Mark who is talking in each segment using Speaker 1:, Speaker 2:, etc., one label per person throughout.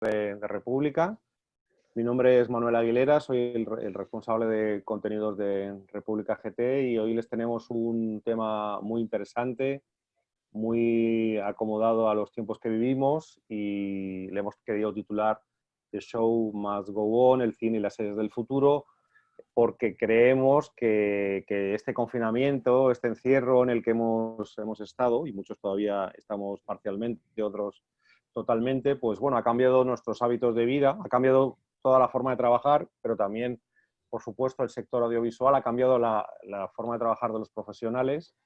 Speaker 1: de República. Mi nombre es Manuel Aguilera, soy el responsable de contenidos de República GT y hoy les tenemos un tema muy interesante, muy acomodado a los tiempos que vivimos y le hemos querido titular The Show Must Go On, el cine y las series del futuro, porque creemos que este confinamiento, este encierro en el que hemos estado, y muchos todavía estamos parcialmente, otros totalmente, pues bueno, ha cambiado nuestros hábitos de vida, ha cambiado toda la forma de trabajar, pero también, por supuesto, el sector audiovisual ha cambiado la forma de trabajar de los profesionales,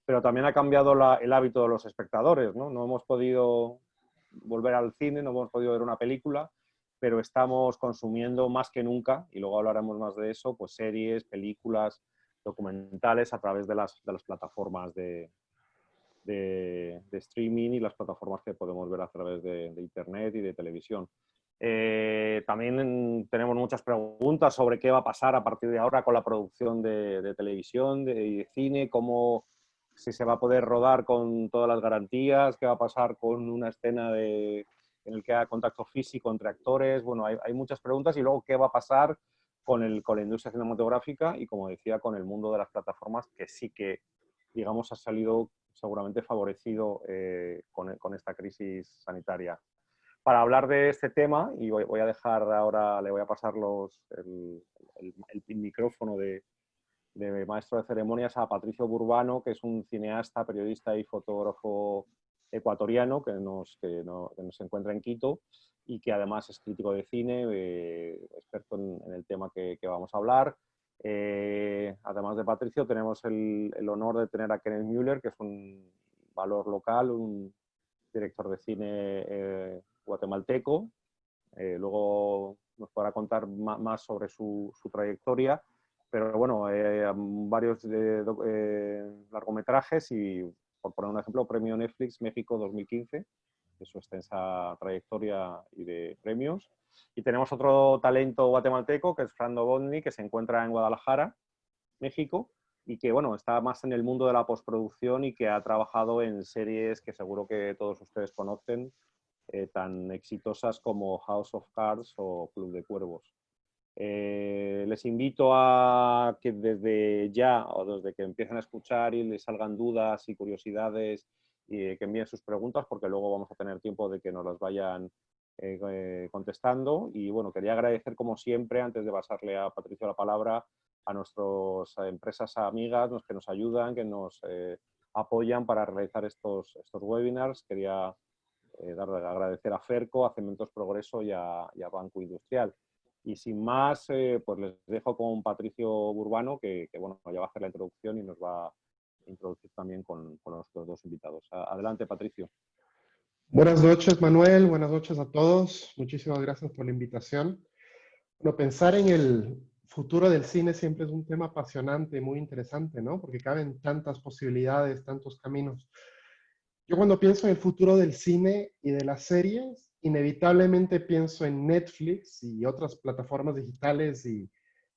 Speaker 1: pero también ha cambiado el hábito de los espectadores, ¿no? No hemos podido volver al cine, no hemos podido ver una película, pero estamos consumiendo más que nunca, y luego hablaremos más de eso, pues series, películas, documentales a través de las plataformas de streaming y las plataformas que podemos ver a través de internet y de televisión. También tenemos muchas preguntas sobre qué va a pasar a partir de ahora con la producción de televisión y de cine, si se va a poder rodar con todas las garantías, qué va a pasar con una escena en el que haya contacto físico entre actores. Bueno, hay muchas preguntas y luego qué va a pasar con la industria cinematográfica y, como decía, con el mundo de las plataformas, que sí que, digamos, ha salido seguramente favorecido con esta crisis sanitaria. Para hablar de este tema, y voy a dejar ahora, le voy a pasar el micrófono de maestro de ceremonias a Patricio Burbano, que es un cineasta, periodista y fotógrafo ecuatoriano que nos encuentra en Quito y que además es crítico de cine, experto en el tema que vamos a hablar. Además de Patricio, tenemos el honor de tener a Kenneth Müller, que es un valor local, un director de cine guatemalteco. Luego nos podrá contar más sobre su trayectoria, pero bueno, varios largometrajes y, por poner un ejemplo, Premio Netflix México 2015, de su extensa trayectoria y de premios. Y tenemos otro talento guatemalteco, que es Fran Novotny, que se encuentra en Guadalajara, México, y que bueno, está más en el mundo de la postproducción y que ha trabajado en series que seguro que todos ustedes conocen, tan exitosas como House of Cards o Club de Cuervos. Les invito a que desde ya o desde que empiecen a escuchar y les salgan dudas y curiosidades y que envíen sus preguntas, porque luego vamos a tener tiempo de que nos las vayan contestando. Y bueno, quería agradecer como siempre, antes de pasarle a Patricio la palabra, a nuestras empresas amigas que nos ayudan, que nos apoyan para realizar estos webinars. Quería agradecer a Ferco, a Cementos Progreso y a Banco Industrial. Y sin más, pues les dejo con Patricio Burbano, que bueno, ya va a hacer la introducción y nos va a introducir también con nuestros dos invitados. Adelante, Patricio.
Speaker 2: Buenas noches, Manuel. Buenas noches a todos. Muchísimas gracias por la invitación. Bueno, pensar en el futuro del cine siempre es un tema apasionante y muy interesante, ¿no? Porque caben tantas posibilidades, tantos caminos. Yo cuando pienso en el futuro del cine y de las series, inevitablemente pienso en Netflix y otras plataformas digitales y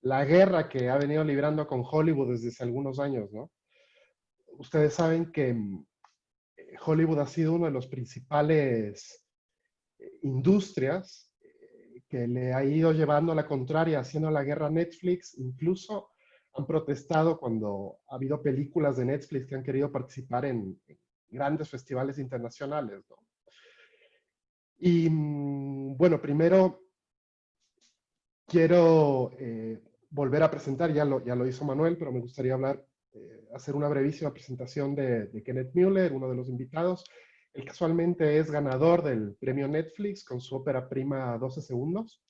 Speaker 2: la guerra que ha venido librando con Hollywood desde hace algunos años, ¿no? Ustedes saben que Hollywood ha sido uno de los principales industrias que le ha ido llevando a la contraria, haciendo la guerra a Netflix. Incluso han protestado cuando ha habido películas de Netflix que han querido participar en grandes festivales internacionales, ¿no? Y bueno, primero quiero volver a presentar, ya lo hizo Manuel, pero me gustaría hacer una brevísima presentación de Kenneth Müller, uno de los invitados. Él casualmente es ganador del premio Netflix con su ópera prima 12 segundos.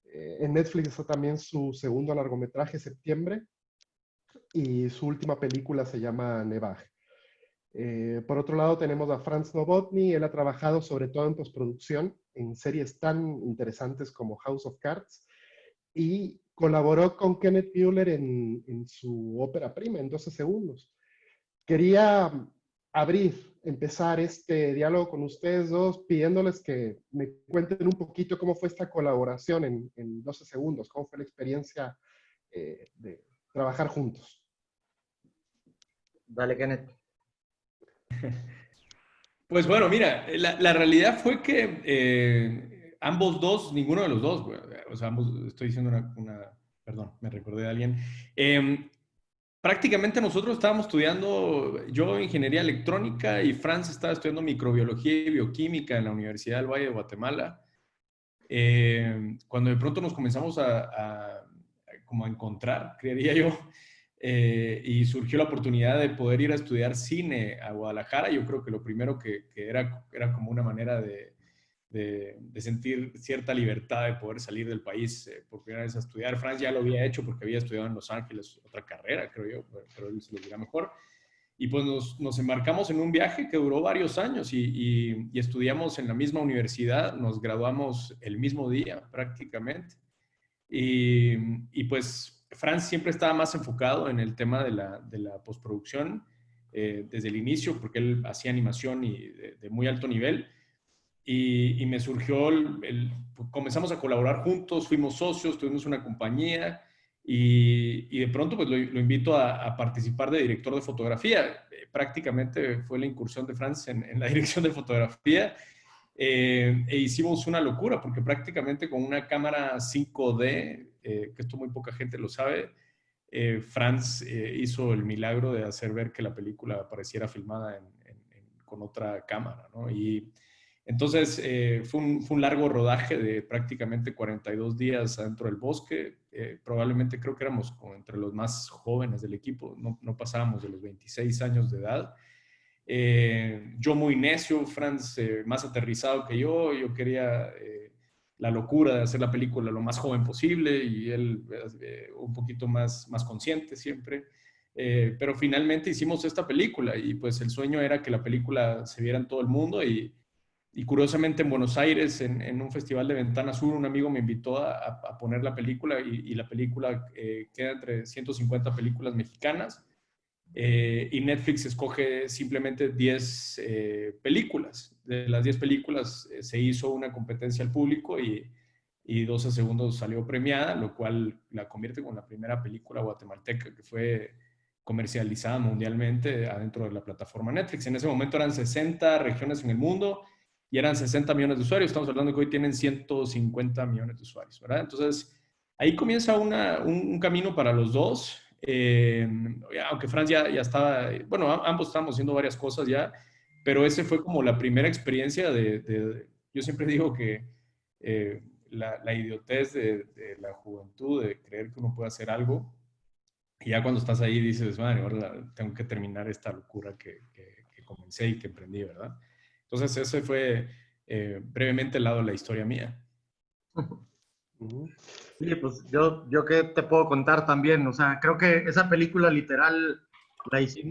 Speaker 2: En Netflix está también su segundo largometraje, Septiembre, y su última película se llama Nevaj. Por otro lado tenemos a Franz Novotny. Él ha trabajado sobre todo en postproducción en series tan interesantes como House of Cards y colaboró con Kenneth Müller en su ópera prima, en 12 segundos. Quería empezar este diálogo con ustedes dos pidiéndoles que me cuenten un poquito cómo fue esta colaboración en 12 segundos, cómo fue la experiencia de trabajar juntos.
Speaker 3: Dale, Kenneth.
Speaker 4: Pues bueno, mira, la realidad fue que
Speaker 3: ambos dos, ninguno de los dos, güey. O sea, ambos, estoy diciendo perdón, me recordé de alguien. Prácticamente nosotros estábamos estudiando, yo ingeniería electrónica y Franz estaba estudiando microbiología y bioquímica en la Universidad del Valle de Guatemala. Cuando de pronto nos comenzamos como a encontrar, creería yo, y surgió la oportunidad de poder ir a estudiar cine a Guadalajara. Yo creo que lo primero que era como una manera de sentir cierta libertad de poder salir del país por primera vez a estudiar. Franz ya lo había hecho porque había estudiado en Los Ángeles otra carrera, creo yo, pero él se lo dirá mejor. Y pues nos embarcamos en un viaje que duró varios años y estudiamos en la misma universidad, nos graduamos el mismo día prácticamente. Y pues Franz siempre estaba más enfocado en el tema de la postproducción desde el inicio, porque él hacía animación y de muy alto nivel. Y me surgió, comenzamos a colaborar juntos, fuimos socios, tuvimos una compañía y de pronto pues lo invito a participar de director de fotografía. Prácticamente fue la incursión de Franz en la dirección de fotografía e hicimos una locura porque prácticamente con una cámara 5D, que esto muy poca gente lo sabe, Franz hizo el milagro de hacer ver que la película pareciera filmada con otra cámara, ¿no? Y entonces fue un largo rodaje de prácticamente 42 días adentro del bosque. Probablemente creo que éramos como entre los más jóvenes del equipo, no pasábamos de los 26 años de edad. Yo muy necio, Franz más aterrizado que yo quería la locura de hacer la película lo más joven posible y él un poquito más consciente siempre. Pero finalmente hicimos esta película y pues el sueño era que la película se viera en todo el mundo y curiosamente en Buenos Aires, en un festival de Ventana Sur, un amigo me invitó a poner la película y la película queda entre 150 películas mexicanas y Netflix escoge simplemente 10 películas. De las 10 películas se hizo una competencia al público y 12 segundos salió premiada, lo cual la convierte con la primera película guatemalteca que fue comercializada mundialmente adentro de la plataforma Netflix. En ese momento eran 60 regiones en el mundo y eran 60 millones de usuarios. Estamos hablando de que hoy tienen 150 millones de usuarios, ¿verdad? Entonces, ahí comienza un camino para los dos. Aunque Franz ya estaba, bueno, ambos estábamos haciendo varias cosas ya, pero ese fue como la primera experiencia yo siempre digo que la idiotez de la juventud, de creer que uno puede hacer algo, y ya cuando estás ahí dices, madre, ahora tengo que terminar esta locura que comencé y que emprendí, ¿verdad? Entonces ese fue brevemente el lado de la historia mía.
Speaker 4: Sí, pues yo qué te puedo contar también, o sea, creo que esa película literal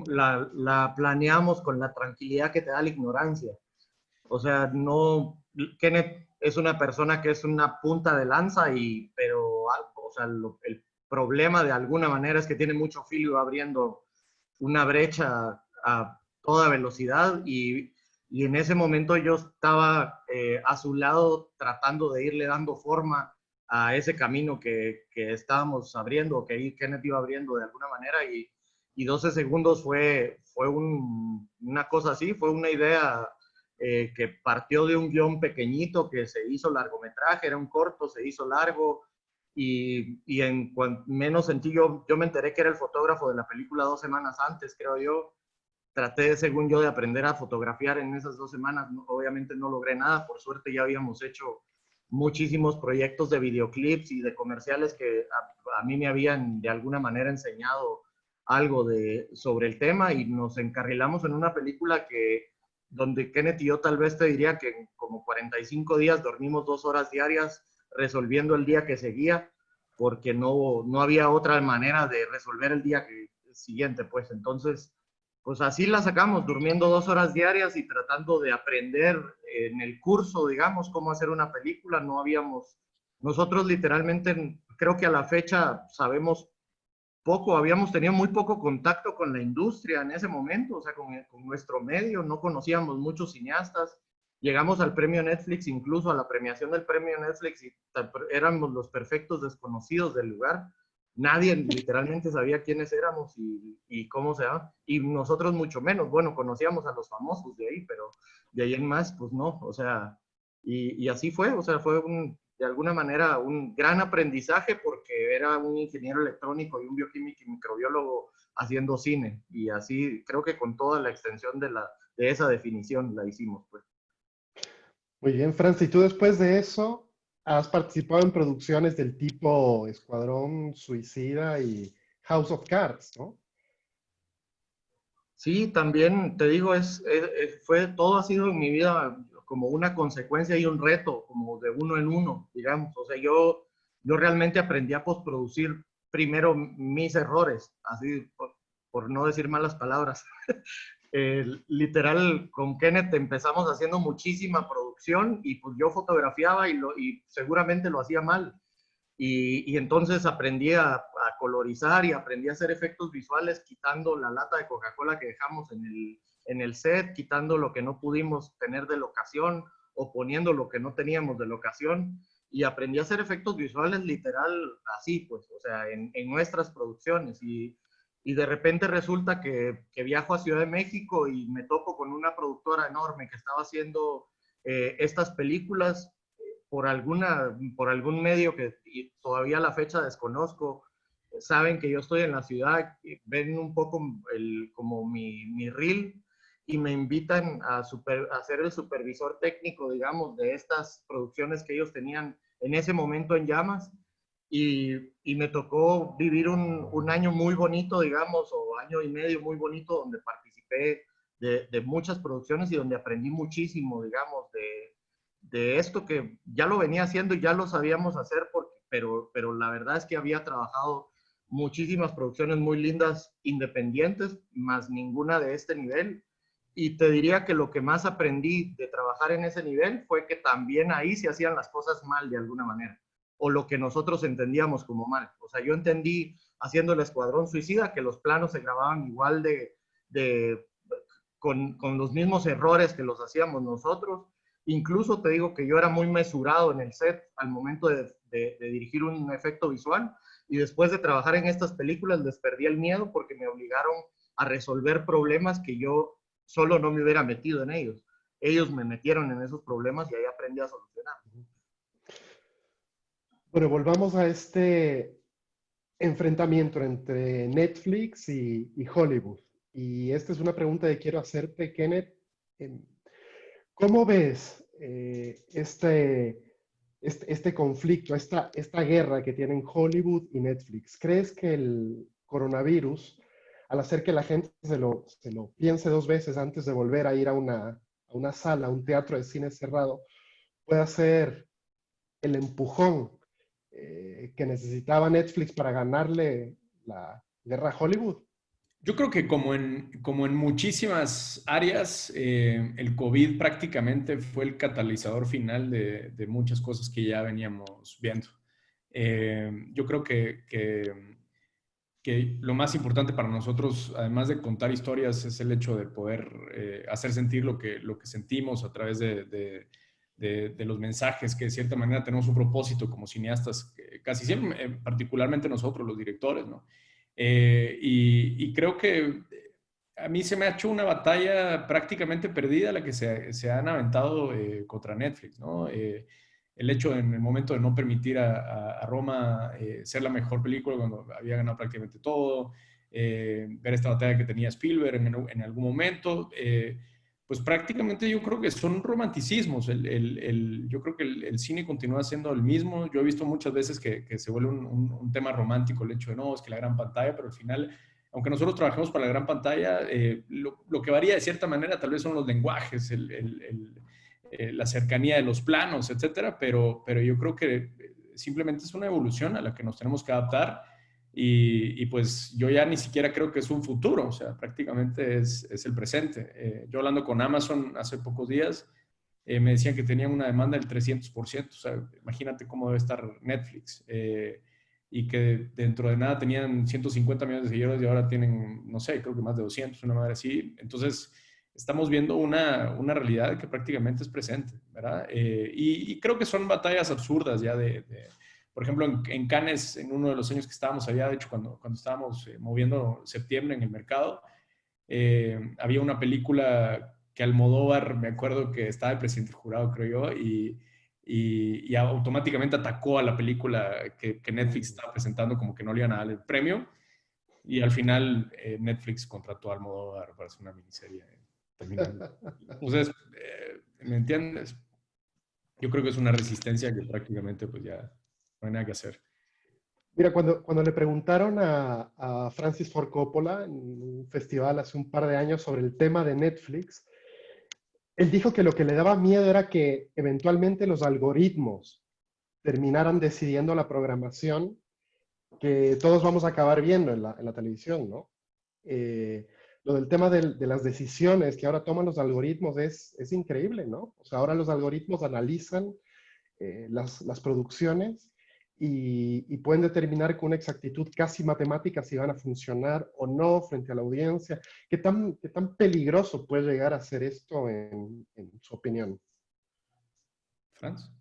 Speaker 4: la planeamos con la tranquilidad que te da la ignorancia. O sea, no, Kenneth es una persona que es una punta de lanza pero, o sea, el problema de alguna manera es que tiene mucho filo abriendo una brecha a toda velocidad y en ese momento yo estaba a su lado tratando de irle dando forma a ese camino que estábamos abriendo, que Kenneth iba abriendo de alguna manera y 12 segundos fue una cosa así, fue una idea que partió de un guión pequeñito que se hizo largometraje, era un corto, se hizo largo y en menos sentí yo me enteré que era el fotógrafo de la película 2 semanas antes, creo yo. Traté, según yo, de aprender a fotografiar en esas 2 semanas. Obviamente no logré nada. Por suerte ya habíamos hecho muchísimos proyectos de videoclips y de comerciales que a mí me habían de alguna manera enseñado algo sobre el tema y nos encarrilamos en una película donde Kenneth y yo tal vez te diría que en como 45 días dormimos 2 horas diarias resolviendo el día que seguía porque no había otra manera de resolver el día siguiente, pues entonces pues así la sacamos, durmiendo 2 horas diarias y tratando de aprender en el curso, digamos, cómo hacer una película. Nosotros literalmente, creo que a la fecha sabemos poco, habíamos tenido muy poco contacto con la industria en ese momento, o sea, con nuestro medio, no conocíamos muchos cineastas. Llegamos al premio Netflix, incluso a la premiación del premio Netflix, y éramos los perfectos desconocidos del lugar. Nadie literalmente sabía quiénes éramos y cómo se llama. Y nosotros mucho menos. Bueno, conocíamos a los famosos de ahí, pero de ahí en más, pues no. O sea, Y así fue, o sea, fue de alguna manera un gran aprendizaje porque era un ingeniero electrónico y un bioquímico y microbiólogo haciendo cine. Y así creo que con toda la extensión de esa definición la hicimos, pues.
Speaker 2: Muy bien, Franz, y tú después de eso has participado en producciones del tipo Escuadrón Suicida y House of Cards, ¿no?
Speaker 4: Sí, también te digo, todo ha sido en mi vida como una consecuencia y un reto, como de uno en uno, digamos. O sea, yo realmente aprendí a postproducir primero mis errores, así por no decir malas palabras. Literal, con Kenneth empezamos haciendo muchísima producción y pues yo fotografiaba y seguramente lo hacía mal. Y entonces aprendí a colorizar y aprendí a hacer efectos visuales quitando la lata de Coca-Cola que dejamos en el set, quitando lo que no pudimos tener de locación o poniendo lo que no teníamos de locación. Y aprendí a hacer efectos visuales literal así, pues, o sea, en nuestras producciones. Y de repente resulta que viajo a Ciudad de México y me topo con una productora enorme que estaba haciendo estas películas por algún medio que todavía a la fecha desconozco, saben que yo estoy en la ciudad, ven un poco como mi reel y me invitan a ser el supervisor técnico, digamos, de estas producciones que ellos tenían en ese momento en llamas. Y me tocó vivir un año muy bonito, digamos, o año y medio muy bonito, donde participé de muchas producciones y donde aprendí muchísimo, digamos, de esto que ya lo venía haciendo y ya lo sabíamos hacer, pero la verdad es que había trabajado muchísimas producciones muy lindas independientes, más ninguna de este nivel. Y te diría que lo que más aprendí de trabajar en ese nivel fue que también ahí se hacían las cosas mal de alguna manera, o lo que nosotros entendíamos como mal. O sea, yo entendí haciendo el Escuadrón Suicida que los planos se grababan igual con los mismos errores que los hacíamos nosotros. Incluso te digo que yo era muy mesurado en el set al momento de dirigir un efecto visual, y después de trabajar en estas películas les perdí el miedo porque me obligaron a resolver problemas que yo solo no me hubiera metido en ellos. Ellos me metieron en esos problemas y ahí aprendí a solucionar.
Speaker 2: Bueno, volvamos a este enfrentamiento entre Netflix y Hollywood. Y esta es una pregunta que quiero hacerte, Kenneth. ¿Cómo ves este conflicto, esta guerra que tienen Hollywood y Netflix? ¿Crees que el coronavirus, al hacer que la gente se lo piense dos veces antes de volver a ir a una sala, a un teatro de cine cerrado, puede ser el empujón que necesitaba Netflix para ganarle la guerra a Hollywood?
Speaker 3: Yo creo que como en muchísimas áreas, el COVID prácticamente fue el catalizador final de muchas cosas que ya veníamos viendo. Yo creo que lo más importante para nosotros, además de contar historias, es el hecho de poder hacer sentir lo que sentimos a través de los mensajes, que de cierta manera tenemos un propósito como cineastas, casi siempre, particularmente nosotros, los directores, ¿no? Y creo que a mí se me ha hecho una batalla prácticamente perdida la que se han aventado contra Netflix, ¿no? El hecho en el momento de no permitir a Roma ser la mejor película cuando había ganado prácticamente todo, ver esta batalla que tenía Spielberg en algún momento, pues prácticamente yo creo que son romanticismos. Yo creo que el cine continúa siendo el mismo. Yo he visto muchas veces que se vuelve un tema romántico el hecho de no, es que la gran pantalla, pero al final, aunque nosotros trabajemos para la gran pantalla, lo que varía de cierta manera tal vez son los lenguajes, la cercanía de los planos, etcétera, pero yo creo que simplemente es una evolución a la que nos tenemos que adaptar y pues yo ya ni siquiera creo que es un futuro, o sea, prácticamente es el presente. Yo hablando con Amazon hace pocos días, me decían que tenían una demanda del 300%, o sea, imagínate cómo debe estar Netflix, y que dentro de nada tenían 150 millones de seguidores y ahora tienen, no sé, creo que más de 200, una madre así. Entonces, estamos viendo una realidad que prácticamente es presente, ¿verdad? Y creo que son batallas absurdas ya por ejemplo, en Cannes, en uno de los años que estábamos allá, de hecho, cuando estábamos moviendo septiembre en el mercado, había una película que Almodóvar, me acuerdo que estaba el presidente del jurado, creo yo, y automáticamente atacó a la película que Netflix estaba presentando como que no le iban a dar el premio. Y al final Netflix contrató a Almodóvar para hacer una miniserie. Entonces, ¿me entiendes? Yo creo que es una resistencia que prácticamente pues ya no hay nada que hacer.
Speaker 2: Mira, cuando le preguntaron a Francis Ford Coppola en un festival hace un par de años sobre el tema de Netflix, él dijo que lo que le daba miedo era que eventualmente los algoritmos terminaran decidiendo la programación que todos vamos a acabar viendo en la televisión, ¿no? Lo del tema de las decisiones que ahora toman los algoritmos es increíble, ¿no? O sea, ahora los algoritmos analizan las producciones y pueden determinar con una exactitud casi matemática si van a funcionar o no frente a la audiencia. ¿Qué tan peligroso puede llegar a ser esto en su opinión?
Speaker 3: Franz.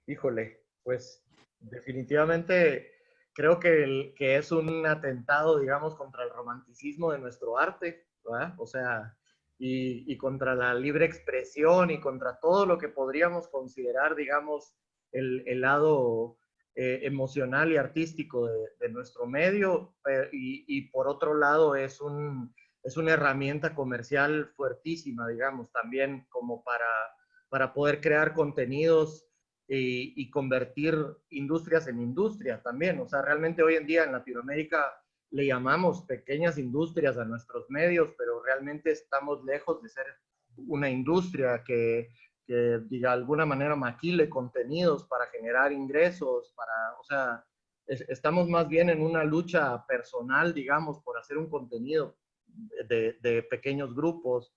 Speaker 4: Híjole, pues definitivamente creo que es un atentado, digamos, contra el romanticismo de nuestro arte, ¿verdad? O sea, y contra la libre expresión y contra todo lo que podríamos considerar, digamos, el lado emocional y artístico de nuestro medio. Y por otro lado es una herramienta comercial fuertísima, digamos, también como para poder crear contenidos y convertir industrias en industrias también. O sea, realmente hoy en día en Latinoamérica le llamamos pequeñas industrias a nuestros medios, pero realmente estamos lejos de ser una industria que de alguna manera maquile contenidos para generar ingresos, o sea, estamos más bien en una lucha personal, digamos, por hacer un contenido de pequeños grupos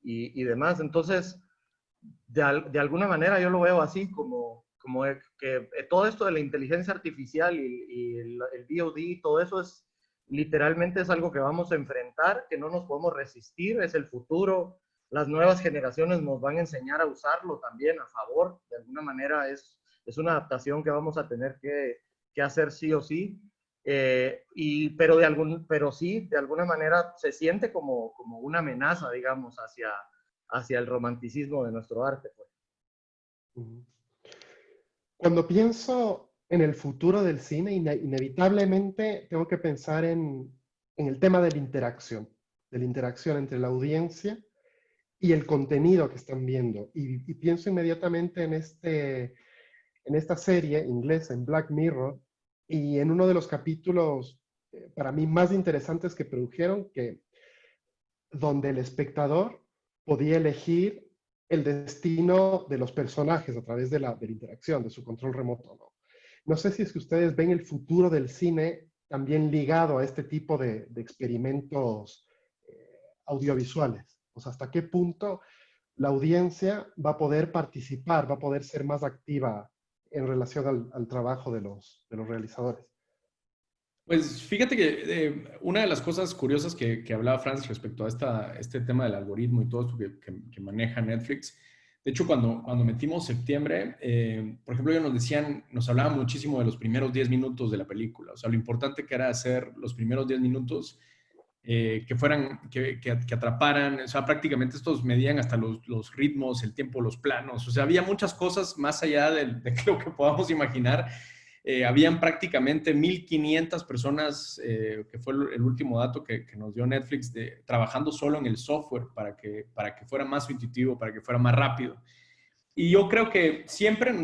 Speaker 4: y demás. Entonces, de alguna manera yo lo veo así, como que todo esto de la inteligencia artificial y el VOD, todo eso literalmente es algo que vamos a enfrentar, que no nos podemos resistir, es el futuro. Las nuevas generaciones nos van a enseñar a usarlo también a favor. De alguna manera es una adaptación que vamos a tener que hacer sí o sí. Pero sí, de alguna manera se siente como una amenaza, digamos, hacia el romanticismo de nuestro arte, pues.
Speaker 2: Cuando pienso en el futuro del cine, inevitablemente tengo que pensar en el tema de la interacción entre la audiencia y el contenido que están viendo. Y pienso inmediatamente en esta serie inglesa, en Black Mirror, y en uno de los capítulos para mí más interesantes que produjeron, donde el espectador podía elegir el destino de los personajes a través de la interacción, de su control remoto, ¿no? No sé si es que ustedes ven el futuro del cine también ligado a este tipo de experimentos audiovisuales. O sea, hasta qué punto la audiencia va a poder participar, va a poder ser más activa en relación al trabajo de los realizadores.
Speaker 3: Pues fíjate que una de las cosas curiosas que hablaba Franz respecto a este tema del algoritmo y todo esto que maneja Netflix, de hecho cuando metimos septiembre, por ejemplo, ellos nos hablaban muchísimo de los primeros 10 minutos de la película, o sea, lo importante que era hacer los primeros 10 minutos que atraparan, o sea, prácticamente estos medían hasta los ritmos, el tiempo, los planos, o sea, había muchas cosas más allá de lo que podamos imaginar. Habían prácticamente 1,500 personas, que fue el último dato que nos dio Netflix, trabajando solo en el software para que fuera más intuitivo, para que fuera más rápido. Y yo creo que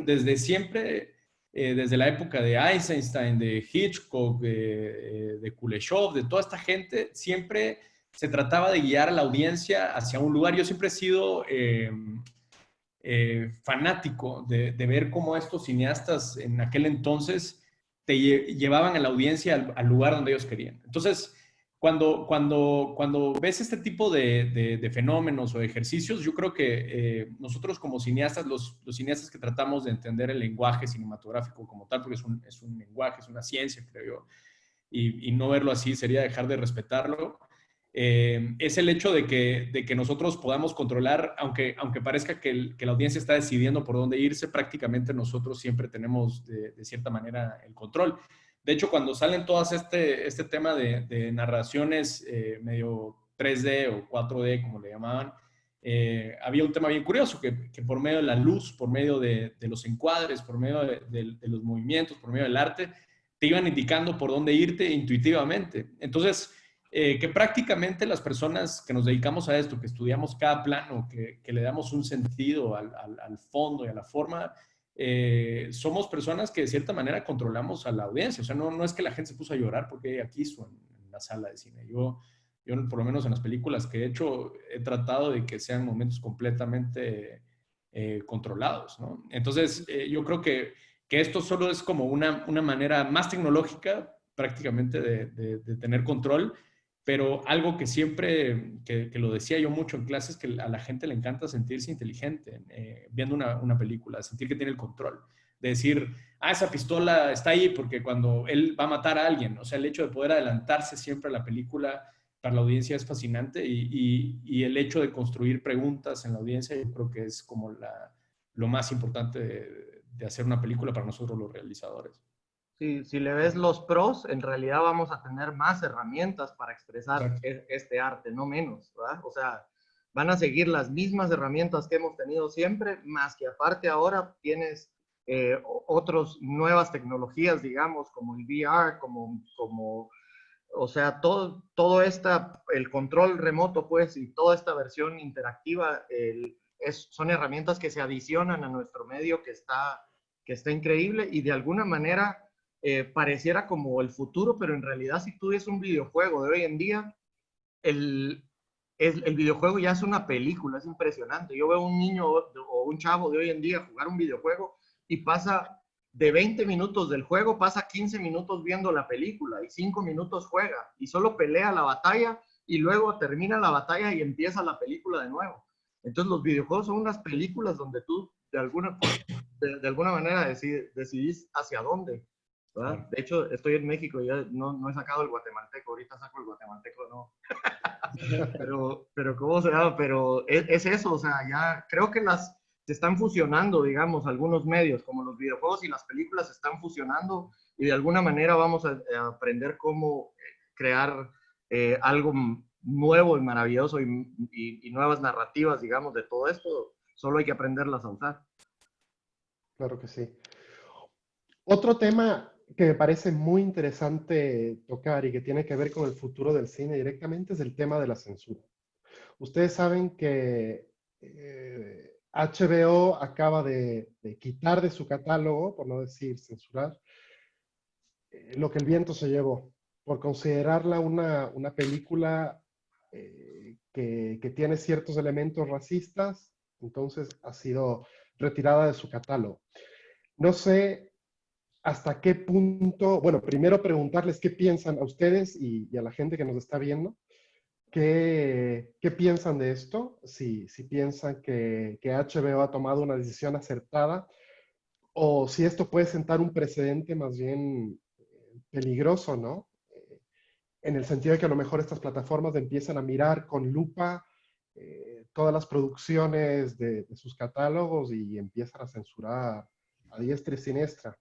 Speaker 3: desde siempre, desde la época de Eisenstein, de Hitchcock, de Kuleshov, de toda esta gente, siempre se trataba de guiar a la audiencia hacia un lugar. Yo siempre he sido fanático de ver cómo estos cineastas en aquel entonces te llevaban a la audiencia al lugar donde ellos querían. Entonces, cuando ves este tipo de fenómenos o de ejercicios, yo creo que nosotros como cineastas, los cineastas que tratamos de entender el lenguaje cinematográfico como tal, porque es un lenguaje, es una ciencia, creo yo, y no verlo así sería dejar de respetarlo. Es el hecho de que nosotros podamos controlar, aunque parezca que la audiencia está decidiendo por dónde irse, prácticamente nosotros siempre tenemos de cierta manera el control. De hecho, cuando salen todas este tema de narraciones medio 3D o 4D, como le llamaban, había un tema bien curioso, que por medio de la luz, por medio de los encuadres, por medio de los movimientos, por medio del arte, te iban indicando por dónde irte intuitivamente. Entonces, que prácticamente las personas que nos dedicamos a esto, que estudiamos cada plano, que le damos un sentido al fondo y a la forma, somos personas que de cierta manera controlamos a la audiencia. O sea, no es que la gente se puso a llorar porque aquí hizo en la sala de cine. Yo, por lo menos en las películas que he hecho, he tratado de que sean momentos completamente controlados, ¿no? Entonces, yo creo que esto solo es como una manera más tecnológica prácticamente de tener control, pero algo que siempre, que lo decía yo mucho en clases, que a la gente le encanta sentirse inteligente viendo una película, sentir que tiene el control, de decir, esa pistola está ahí porque cuando él va a matar a alguien, o sea, el hecho de poder adelantarse siempre a la película para la audiencia es fascinante y el hecho de construir preguntas en la audiencia yo creo que es como lo más importante de hacer una película para nosotros los realizadores.
Speaker 4: Si le ves los pros, en realidad vamos a tener más herramientas para expresar
Speaker 3: Exacto.
Speaker 4: este arte, no menos, ¿verdad? O sea, van a seguir las mismas herramientas que hemos tenido siempre, más que aparte ahora tienes otras nuevas tecnologías, digamos, como el VR, o sea, todo el control remoto, pues, y toda esta versión interactiva, son herramientas que se adicionan a nuestro medio que está increíble y de alguna manera pareciera como el futuro, pero en realidad si tú ves un videojuego de hoy en día, el videojuego ya es una película, es impresionante. Yo veo un niño o un chavo de hoy en día jugar un videojuego y pasa de 20 minutos del juego, pasa 15 minutos viendo la película y 5 minutos juega y solo pelea la batalla y luego termina la batalla y empieza la película de nuevo. Entonces los videojuegos son unas películas donde tú de alguna manera decidís hacia dónde. ¿Verdad? De hecho, estoy en México y ya no he sacado el guatemalteco, ahorita saco el guatemalteco, no. pero ¿cómo se llama? Pero es eso, o sea, ya creo que se están fusionando, digamos, algunos medios, como los videojuegos y las películas se están fusionando y de alguna manera vamos a aprender cómo crear algo nuevo y maravilloso y nuevas narrativas, digamos, de todo esto. Solo hay que aprenderlas a usar.
Speaker 2: Claro que sí. Otro tema que me parece muy interesante tocar y que tiene que ver con el futuro del cine directamente es el tema de la censura. Ustedes saben que HBO acaba de quitar de su catálogo, por no decir censurar, Lo que el viento se llevó, por considerarla una película que tiene ciertos elementos racistas, entonces ha sido retirada de su catálogo. No sé hasta qué punto, bueno, primero preguntarles qué piensan a ustedes y a la gente que nos está viendo, qué piensan de esto, si piensan que HBO ha tomado una decisión acertada o si esto puede sentar un precedente más bien peligroso, ¿no? En el sentido de que a lo mejor estas plataformas empiezan a mirar con lupa todas las producciones de sus catálogos y empiezan a censurar a diestra y siniestra.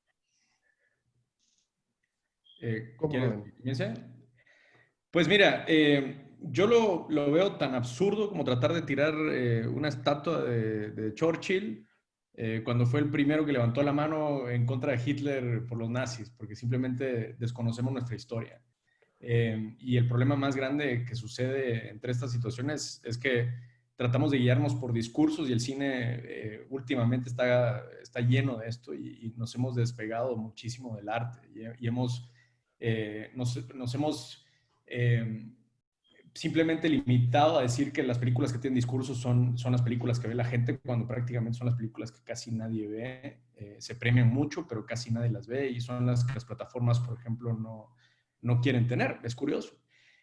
Speaker 2: ¿Cómo lo ven?
Speaker 3: ¿Comience? Pues mira, yo lo veo tan absurdo como tratar de tirar una estatua de Churchill cuando fue el primero que levantó la mano en contra de Hitler por los nazis, porque simplemente desconocemos nuestra historia. Y el problema más grande que sucede entre estas situaciones es que tratamos de guiarnos por discursos y el cine últimamente está lleno de esto y nos hemos despegado muchísimo del arte y nos hemos simplemente limitado a decir que las películas que tienen discursos son las películas que ve la gente, cuando prácticamente son las películas que casi nadie ve. Se premian mucho, pero casi nadie las ve y son las que las plataformas, por ejemplo, no quieren tener. Es curioso.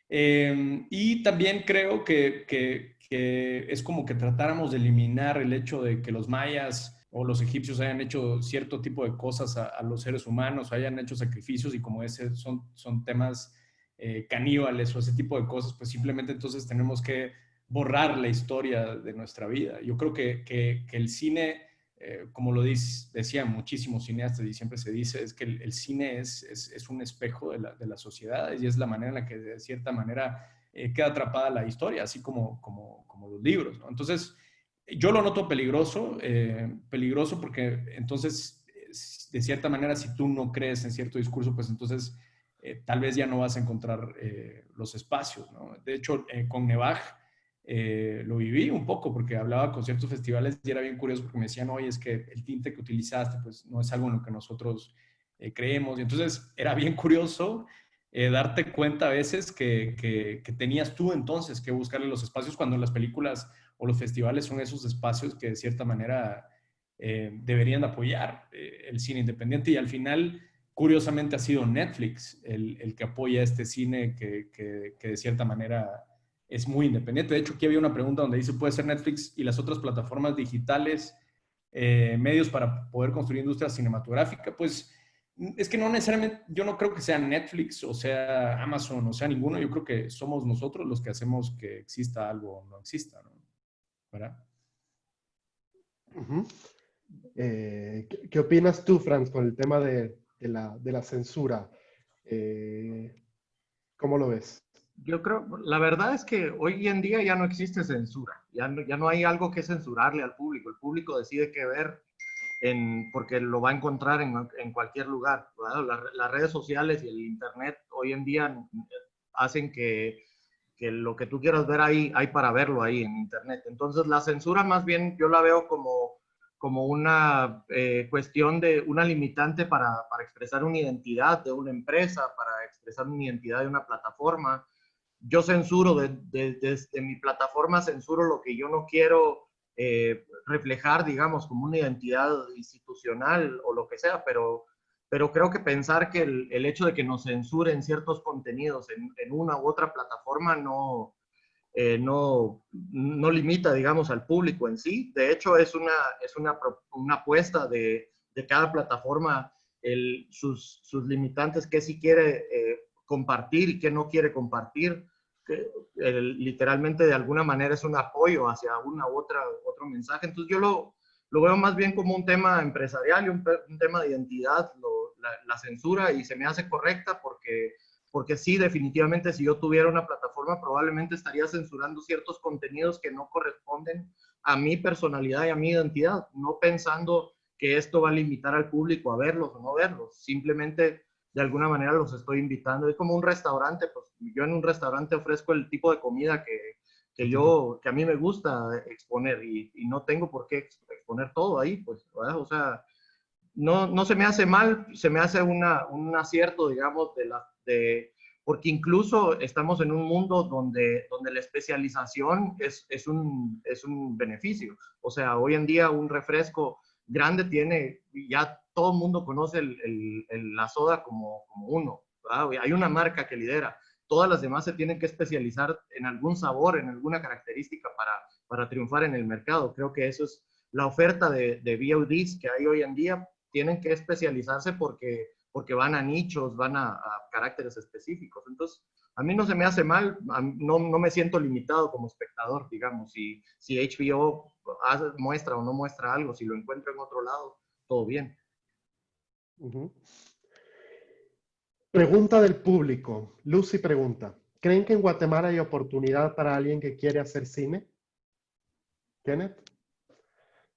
Speaker 3: Y también creo que es como que tratáramos de eliminar el hecho de que los mayas o los egipcios hayan hecho cierto tipo de cosas a los seres humanos, hayan hecho sacrificios y como ese son temas caníbales o ese tipo de cosas, pues simplemente entonces tenemos que borrar la historia de nuestra vida. Yo creo que el cine, como decían muchísimos cineastas y siempre se dice, es que el cine es un espejo de la sociedad y es la manera en la que de cierta manera queda atrapada la historia, así como los libros, ¿no? Entonces, yo lo noto peligroso porque entonces, de cierta manera, si tú no crees en cierto discurso, pues entonces tal vez ya no vas a encontrar los espacios, ¿no? De hecho, con Nevaj lo viví un poco porque hablaba con ciertos festivales y era bien curioso porque me decían, oye, es que el tinte que utilizaste pues no es algo en lo que nosotros creemos. Y entonces era bien curioso darte cuenta a veces que tenías tú entonces que buscarle los espacios cuando las películas o los festivales son esos espacios que de cierta manera deberían de apoyar el cine independiente y al final, curiosamente, ha sido Netflix el que apoya este cine que de cierta manera es muy independiente. De hecho, aquí había una pregunta donde dice, ¿puede ser Netflix y las otras plataformas digitales medios para poder construir industria cinematográfica? Pues es que no necesariamente, yo no creo que sea Netflix o sea Amazon o sea ninguno, yo creo que somos nosotros los que hacemos que exista algo o no exista, ¿no? ¿Verdad?
Speaker 2: Uh-huh. ¿Qué opinas tú, Franz, con el tema de la censura? ¿Cómo lo ves?
Speaker 4: Yo creo, la verdad es que hoy en día ya no existe censura, ya no hay algo que censurarle al público. El público decide qué ver porque lo va a encontrar en cualquier lugar. Las redes sociales y el Internet hoy en día hacen que lo que tú quieras ver ahí, hay para verlo ahí en Internet. Entonces la censura más bien yo la veo como una cuestión de una limitante para expresar una identidad de una empresa, para expresar una identidad de una plataforma. Yo censuro desde mi plataforma, censuro lo que yo no quiero reflejar, digamos, como una identidad institucional o lo que sea, pero creo que pensar que el hecho de que nos censuren ciertos contenidos en una u otra plataforma no limita, digamos, al público en sí. De hecho, es una apuesta de cada plataforma, sus limitantes, qué sí quiere compartir y qué no quiere compartir. Literalmente, de alguna manera, es un apoyo hacia una u otro mensaje. Entonces, yo lo veo más bien como un tema empresarial y un tema de identidad, la censura, y se me hace correcta porque sí, definitivamente, si yo tuviera una plataforma, probablemente estaría censurando ciertos contenidos que no corresponden a mi personalidad y a mi identidad, no pensando que esto va a limitar al público a verlos o no verlos, simplemente de alguna manera los estoy invitando. Es como un restaurante, pues yo en un restaurante ofrezco el tipo de comida que a mí me gusta exponer y no tengo por qué exponer todo ahí, pues, ¿verdad? O sea, no se me hace mal, se me hace un acierto, digamos, porque incluso estamos en un mundo donde la especialización es un beneficio. O sea, hoy en día un refresco grande ya todo el mundo conoce la soda como uno, ¿verdad? Hay una marca que lidera. Todas las demás se tienen que especializar en algún sabor, en alguna característica para triunfar en el mercado. Creo que eso es la oferta de VODs que hay hoy en día. Tienen que especializarse porque van a nichos, van a caracteres específicos. Entonces, a mí no se me hace mal, no me siento limitado como espectador, digamos. Si HBO muestra o no muestra algo, si lo encuentro en otro lado, todo bien.
Speaker 2: Uh-huh. Pregunta del público. Lucy pregunta, ¿creen que en Guatemala hay oportunidad para alguien que quiere hacer cine? ¿Kenneth?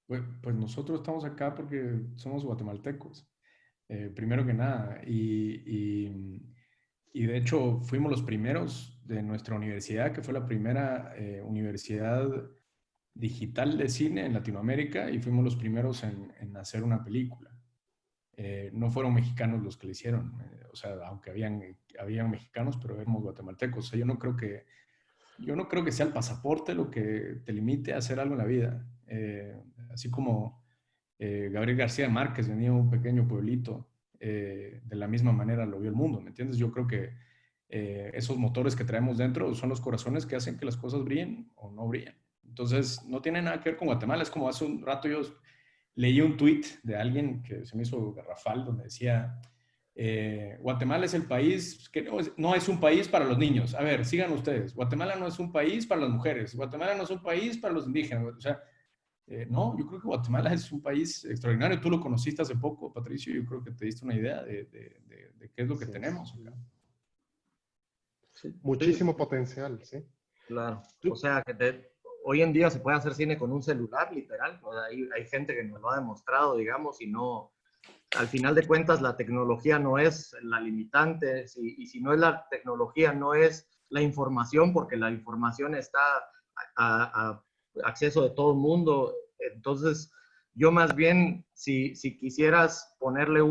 Speaker 3: Pues nosotros estamos acá porque somos guatemaltecos, primero que nada. Y de hecho fuimos los primeros de nuestra universidad, que fue la primera universidad digital de cine en Latinoamérica, y fuimos los primeros en hacer una película. No fueron mexicanos los que lo hicieron, o sea, aunque habían mexicanos, pero éramos guatemaltecos. O sea, yo no creo que sea el pasaporte lo que te limite a hacer algo en la vida. Así como Gabriel García Márquez venía de un pequeño pueblito, de la misma manera lo vio el mundo, ¿me entiendes? Yo creo que esos motores que traemos dentro son los corazones que hacen que las cosas brillen o no brillen. Entonces, no tiene nada que ver con Guatemala. Es como hace un rato yo leí un tweet de alguien que se me hizo garrafal, donde decía, Guatemala es el país que no es un país para los niños. A ver, sigan ustedes. Guatemala no es un país para las mujeres. Guatemala no es un país para los indígenas. O sea, no, yo creo que Guatemala es un país extraordinario. Tú lo conociste hace poco, Patricio. Yo creo que te diste una idea de qué es lo que tenemos acá.
Speaker 2: muchísimo potencial, ¿sí?
Speaker 4: Claro. O sea, hoy en día se puede hacer cine con un celular, literal. O sea, hay gente que nos lo ha demostrado, digamos, y no, al final de cuentas la tecnología no es la limitante, y si no es la tecnología, no es la información, porque la información está a acceso de todo el mundo. Entonces, yo más bien, si quisieras ponerle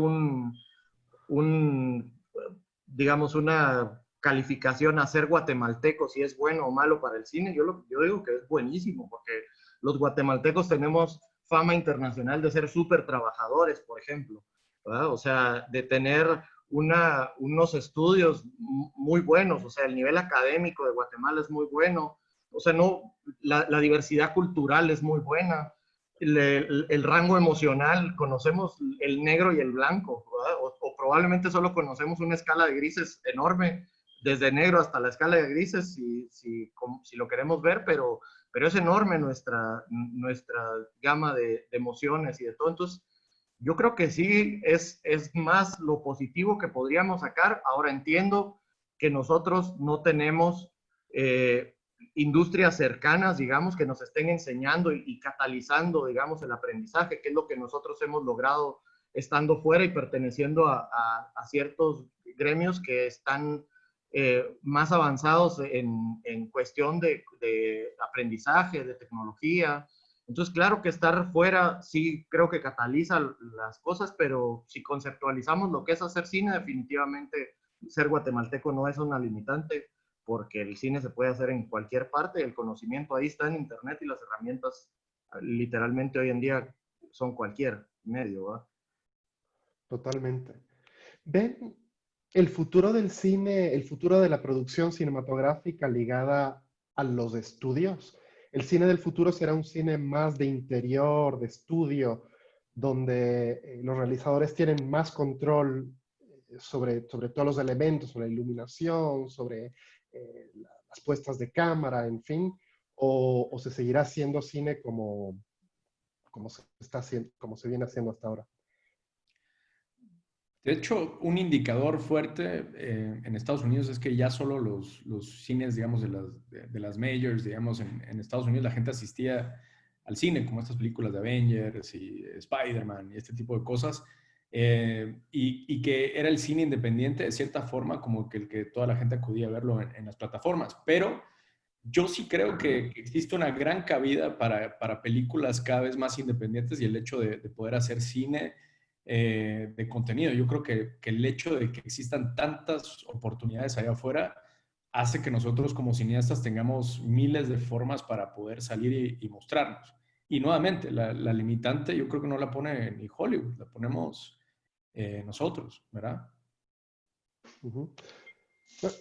Speaker 4: digamos, una calificación a ser guatemalteco, si es bueno o malo para el cine, yo digo que es buenísimo, porque los guatemaltecos tenemos fama internacional de ser súper trabajadores, por ejemplo, ¿verdad? O sea, de tener unos estudios muy buenos, o sea, el nivel académico de Guatemala es muy bueno, o sea, no, la diversidad cultural es muy buena, el rango emocional, conocemos el negro y el blanco, o probablemente solo conocemos una escala de grises enorme, desde negro hasta la escala de grises, si lo queremos ver, pero es enorme nuestra gama de emociones y de todo. Entonces, yo creo que sí es más lo positivo que podríamos sacar. Ahora entiendo que nosotros no tenemos industrias cercanas, digamos, que nos estén enseñando y catalizando, digamos, el aprendizaje, que es lo que nosotros hemos logrado estando fuera y perteneciendo a ciertos gremios que están más avanzados en cuestión de aprendizaje, de tecnología. Entonces, claro que estar fuera sí creo que cataliza las cosas, pero si conceptualizamos lo que es hacer cine, definitivamente ser guatemalteco no es una limitante, porque el cine se puede hacer en cualquier parte, el conocimiento ahí está en internet y las herramientas literalmente hoy en día son cualquier medio, ¿verdad?
Speaker 2: Totalmente. ¿Ven el futuro del cine, el futuro de la producción cinematográfica ligada a los estudios? ¿El cine del futuro será un cine más de interior, de estudio, donde los realizadores tienen más control sobre todos los elementos, sobre la iluminación, sobre las puestas de cámara, en fin? ¿O se seguirá haciendo cine como se viene haciendo hasta ahora?
Speaker 3: De hecho, un indicador fuerte en Estados Unidos es que ya solo los cines, digamos, de las majors, digamos, en Estados Unidos la gente asistía al cine, como estas películas de Avengers y Spider-Man y este tipo de cosas, y que era el cine independiente de cierta forma, como que el que toda la gente acudía a verlo en las plataformas. Pero yo sí creo que existe una gran cabida para películas cada vez más independientes y el hecho de poder hacer cine de contenido. Yo creo que el hecho de que existan tantas oportunidades allá afuera hace que nosotros como cineastas tengamos miles de formas para poder salir y mostrarnos. Y nuevamente, la limitante yo creo que no la pone ni Hollywood, la ponemos nosotros, ¿verdad?
Speaker 2: Uh-huh.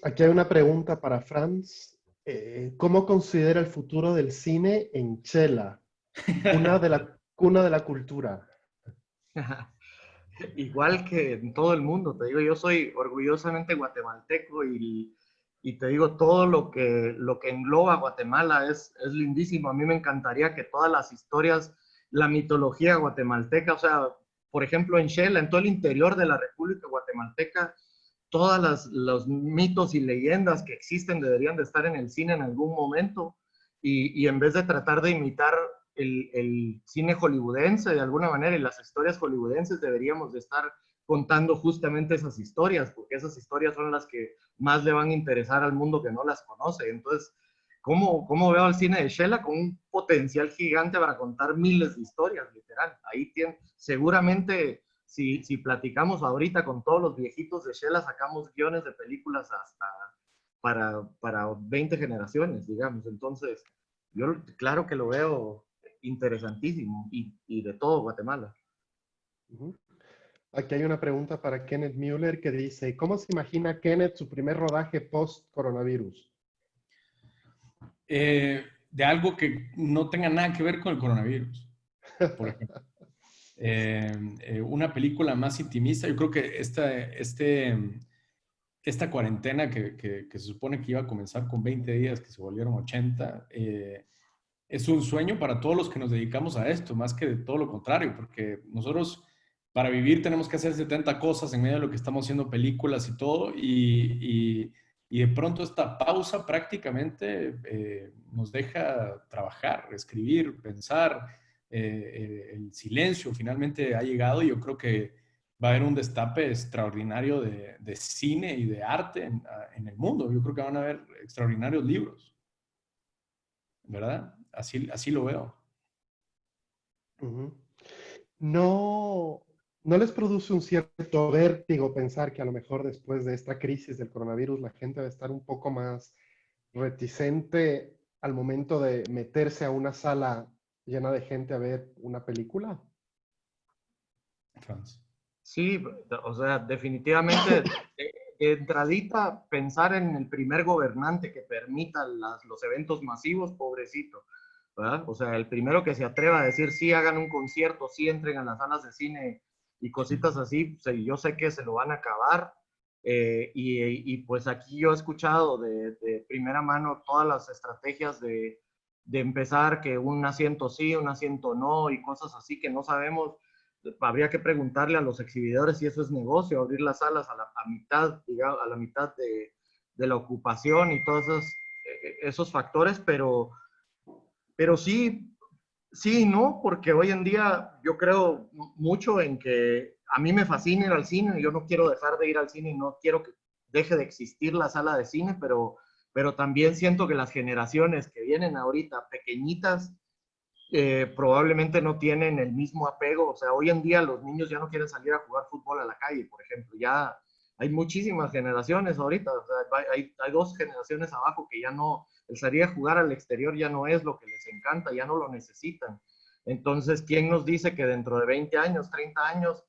Speaker 2: Aquí hay una pregunta para Franz. ¿Cómo considera el futuro del cine en Chela, cuna de la cultura?
Speaker 4: Igual que en todo el mundo, te digo, yo soy orgullosamente guatemalteco y te digo, todo lo que engloba Guatemala es lindísimo. A mí me encantaría que todas las historias, la mitología guatemalteca, o sea, por ejemplo, en Xela, en todo el interior de la República Guatemalteca, todas los mitos y leyendas que existen deberían de estar en el cine en algún momento y en vez de tratar de imitar el cine hollywoodense de alguna manera y las historias hollywoodenses, deberíamos de estar contando justamente esas historias, porque esas historias son las que más le van a interesar al mundo que no las conoce. Entonces, ¿cómo veo al cine de Xela? Con un potencial gigante para contar miles de historias, literal. Ahí tiene, seguramente, si platicamos ahorita con todos los viejitos de Xela, sacamos guiones de películas hasta para 20 generaciones, digamos. Entonces, yo claro que lo veo interesantísimo y de todo Guatemala.
Speaker 2: Uh-huh. Aquí hay una pregunta para Kenneth Mueller que dice, ¿cómo se imagina Kenneth su primer rodaje post-coronavirus?
Speaker 3: De algo que no tenga nada que ver con el coronavirus, por ejemplo. Una película más intimista. Yo creo que esta cuarentena que se supone que iba a comenzar con 20 días, que se volvieron 80, es un sueño para todos los que nos dedicamos a esto, más que de todo lo contrario, porque nosotros para vivir tenemos que hacer 70 cosas en medio de lo que estamos haciendo películas y todo, y y de pronto esta pausa prácticamente nos deja trabajar, escribir, pensar. El silencio finalmente ha llegado y yo creo que va a haber un destape extraordinario de cine y de arte en el mundo. Yo creo que van a haber extraordinarios libros, ¿verdad? Así lo veo.
Speaker 2: Ujú. ¿No, no les produce un cierto vértigo pensar que a lo mejor después de esta crisis del coronavirus la gente va a estar un poco más reticente al momento de meterse a una sala llena de gente a ver una película?
Speaker 3: Franz.
Speaker 4: Sí, o sea, definitivamente, de entradita, pensar en el primer gobernante que permita los eventos masivos, pobrecito, ¿verdad? O sea, el primero que se atreva a decir, sí, hagan un concierto, sí, entren a las salas de cine y cositas así, pues, yo sé que se lo van a acabar. Y pues aquí yo he escuchado de primera mano todas las estrategias de empezar que un asiento sí, un asiento no y cosas así que no sabemos. Habría que preguntarle a los exhibidores si eso es negocio, abrir las salas a mitad, digamos, a la mitad de la ocupación y todos esos factores, pero sí, sí, ¿no? Porque hoy en día yo creo mucho en que a mí me fascina ir al cine, yo no quiero dejar de ir al cine y no quiero que deje de existir la sala de cine, pero también siento que las generaciones que vienen ahorita pequeñitas probablemente no tienen el mismo apego. O sea, hoy en día los niños ya no quieren salir a jugar fútbol a la calle, por ejemplo. Ya hay muchísimas generaciones ahorita. O sea, hay dos generaciones abajo que ya no, el salir a jugar al exterior ya no es lo que les encanta, ya no lo necesitan. Entonces, ¿quién nos dice que dentro de 20 años, 30 años,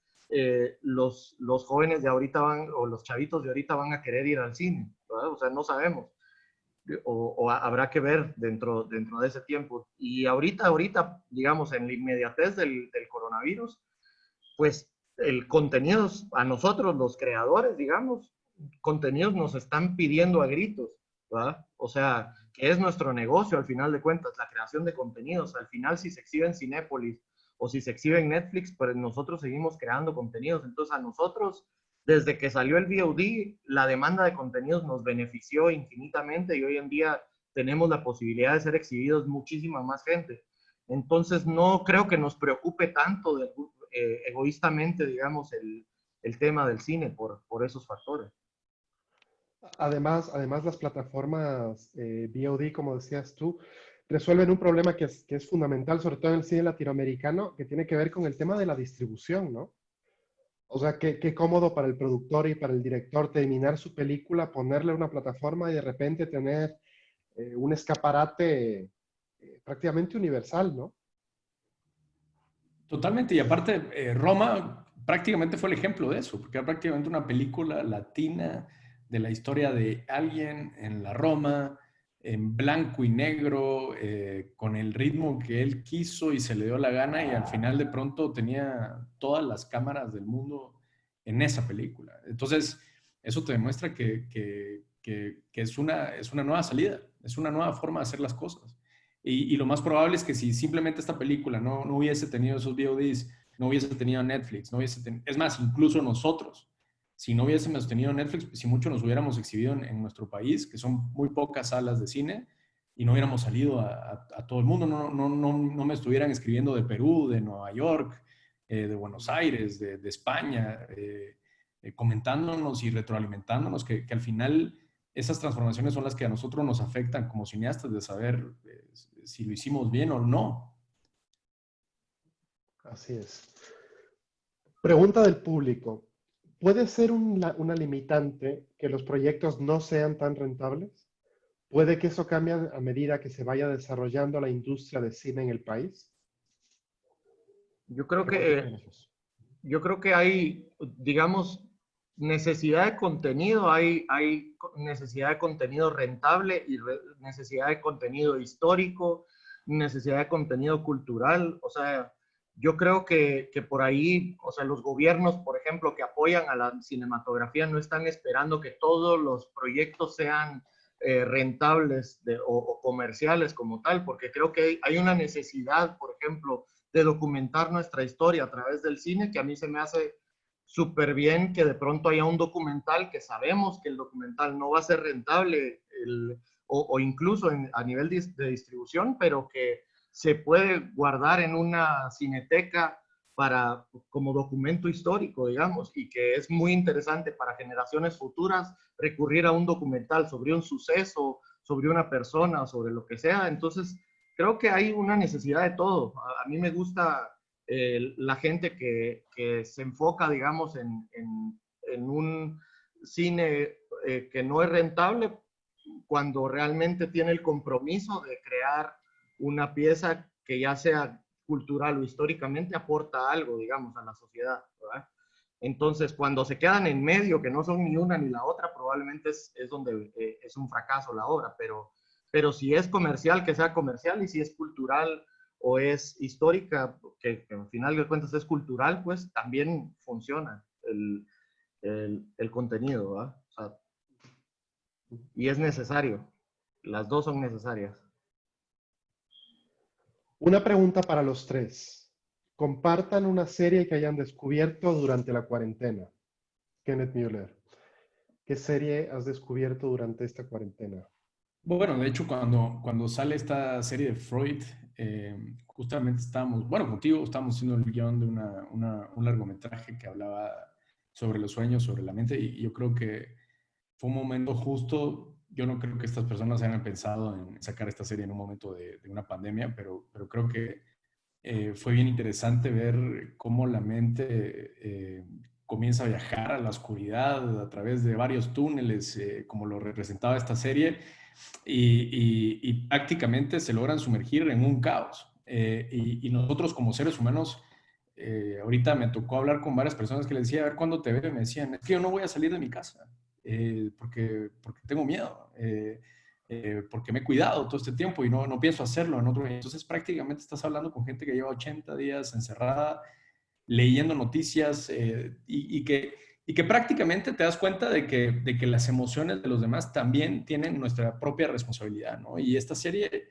Speaker 4: los jóvenes de ahorita van, o los chavitos de ahorita van a querer ir al cine? ¿Verdad? O sea, no sabemos. O habrá que ver dentro de ese tiempo. Y ahorita, digamos, en la inmediatez del coronavirus, pues el contenido, a nosotros los creadores, digamos, contenidos nos están pidiendo a gritos, ¿verdad? O sea, que es nuestro negocio al final de cuentas, la creación de contenidos. Al final, si se exhibe en Cinépolis o si se exhibe en Netflix, pues nosotros seguimos creando contenidos. Entonces, a nosotros, desde que salió el VOD, la demanda de contenidos nos benefició infinitamente y hoy en día tenemos la posibilidad de ser exhibidos muchísima más gente. Entonces, no creo que nos preocupe tanto egoístamente, digamos, el tema del cine por esos factores.
Speaker 2: Además las plataformas VOD, como decías tú, resuelven un problema que es fundamental, sobre todo en el cine latinoamericano, que tiene que ver con el tema de la distribución, ¿no? O sea, qué cómodo para el productor y para el director terminar su película, ponerle una plataforma y de repente tener un escaparate prácticamente universal, ¿no?
Speaker 3: Totalmente, y aparte, Roma prácticamente fue el ejemplo de eso, porque era prácticamente una película latina de la historia de alguien en la Roma, en blanco y negro, con el ritmo que él quiso y se le dio la gana, y al final de pronto tenía todas las cámaras del mundo en esa película. Entonces, eso te demuestra que es una nueva salida, es una nueva forma de hacer las cosas. Y lo más probable es que si simplemente esta película no hubiese tenido esos VODs, no hubiese tenido Netflix, es más, incluso nosotros, si no hubiésemos tenido Netflix, pues si mucho nos hubiéramos exhibido en nuestro país, que son muy pocas salas de cine, y no hubiéramos salido a todo el mundo, no me estuvieran escribiendo de Perú, de Nueva York, de Buenos Aires, de España, comentándonos y retroalimentándonos, que al final esas transformaciones son las que a nosotros nos afectan como cineastas de saber si lo hicimos bien o no.
Speaker 2: Así es. Pregunta del público. ¿Puede ser una limitante que los proyectos no sean tan rentables? ¿Puede que eso cambie a medida que se vaya desarrollando la industria de cine en el país?
Speaker 4: Yo creo
Speaker 2: ¿Qué opinan ellos?
Speaker 4: yo creo que hay, digamos, necesidad de contenido, hay necesidad de contenido rentable y necesidad de contenido histórico, necesidad de contenido cultural. O sea, yo creo que por ahí, o sea, los gobiernos, por ejemplo, que apoyan a la cinematografía, no están esperando que todos los proyectos sean rentables o comerciales como tal, porque creo que hay una necesidad, por ejemplo, de documentar nuestra historia a través del cine, que a mí se me hace súper bien que de pronto haya un documental que sabemos que el documental no va a ser rentable o incluso a nivel de distribución, pero que se puede guardar en una cineteca como documento histórico, digamos, y que es muy interesante para generaciones futuras recurrir a un documental sobre un suceso, sobre una persona, sobre lo que sea. Entonces, creo que hay una necesidad de todo. A mí me gusta la gente que se enfoca, digamos, en un cine que no es rentable cuando realmente tiene el compromiso de crear una pieza que ya sea cultural o históricamente aporta algo, digamos, a la sociedad, ¿verdad? Entonces, cuando se quedan en medio, que no son ni una ni la otra, probablemente es donde es un fracaso la obra, pero si es comercial, que sea comercial, y si es cultural o es histórica, que al final de cuentas es cultural, pues también funciona el contenido, ¿verdad? O sea, y es necesario. Las dos son necesarias.
Speaker 2: Una pregunta para los tres. Compartan una serie que hayan descubierto durante la cuarentena. Kenneth Mueller, ¿qué serie has descubierto durante esta cuarentena?
Speaker 3: Bueno, de hecho, cuando sale esta serie de Freud, justamente estábamos, bueno, contigo estábamos haciendo el guión de un largometraje que hablaba sobre los sueños, sobre la mente, y yo creo que fue un momento justo. Yo no creo que estas personas hayan pensado en sacar esta serie en un momento de una pandemia, pero creo que fue bien interesante ver cómo la mente comienza a viajar a la oscuridad a través de varios túneles, como lo representaba esta serie, y prácticamente se logran sumergir en un caos. Y nosotros como seres humanos, ahorita me tocó hablar con varias personas que les decía, a ver cuándo te veo, y me decían, es que yo no voy a salir de mi casa, porque tengo miedo. Porque me he cuidado todo este tiempo y no pienso hacerlo en otro. Entonces prácticamente estás hablando con gente que lleva 80 días encerrada, leyendo noticias, y que prácticamente te das cuenta de que las emociones de los demás también tienen nuestra propia responsabilidad, ¿no? Y esta serie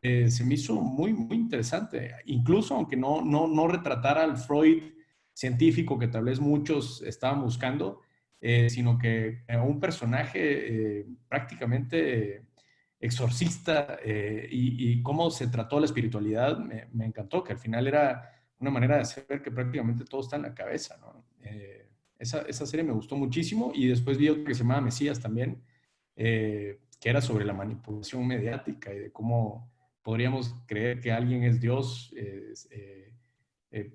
Speaker 3: se me hizo muy, muy interesante, incluso aunque no retratara al Freud científico que tal vez muchos estaban buscando, sino que un personaje prácticamente exorcista, y cómo se trató la espiritualidad me encantó, que al final era una manera de hacer ver que prácticamente todo está en la cabeza, ¿no? Esa serie me gustó muchísimo, y después vi otro que se llamaba Mesías también, que era sobre la manipulación mediática y de cómo podríamos creer que alguien es Dios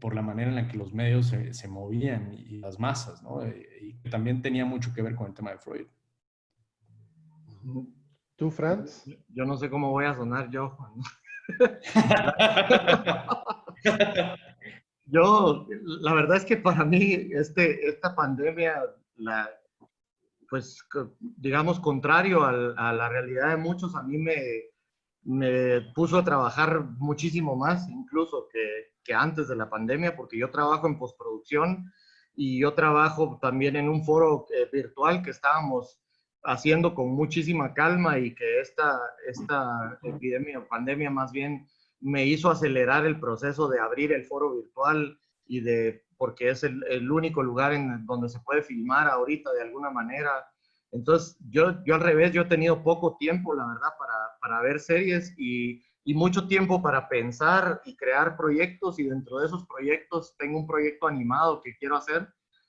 Speaker 3: por la manera en la que los medios se movían y las masas, ¿no? Y que también tenía mucho que ver con el tema de Freud.
Speaker 2: ¿Tú, Franz?
Speaker 4: Yo no sé cómo voy a sonar yo. Yo, la verdad es que para mí esta pandemia, pues digamos, contrario a la realidad de muchos, a mí me puso a trabajar muchísimo más, incluso que antes de la pandemia, porque yo trabajo en postproducción y yo trabajo también en un foro virtual que estábamos haciendo con muchísima calma, y que esta epidemia, pandemia más bien, me hizo acelerar el proceso de abrir el foro virtual, porque es el único lugar en donde se puede filmar ahorita de alguna manera. Entonces, yo al revés, yo he tenido poco tiempo, la verdad, para ver series, y mucho tiempo para pensar y crear proyectos, y dentro de esos proyectos tengo un proyecto animado que quiero hacer,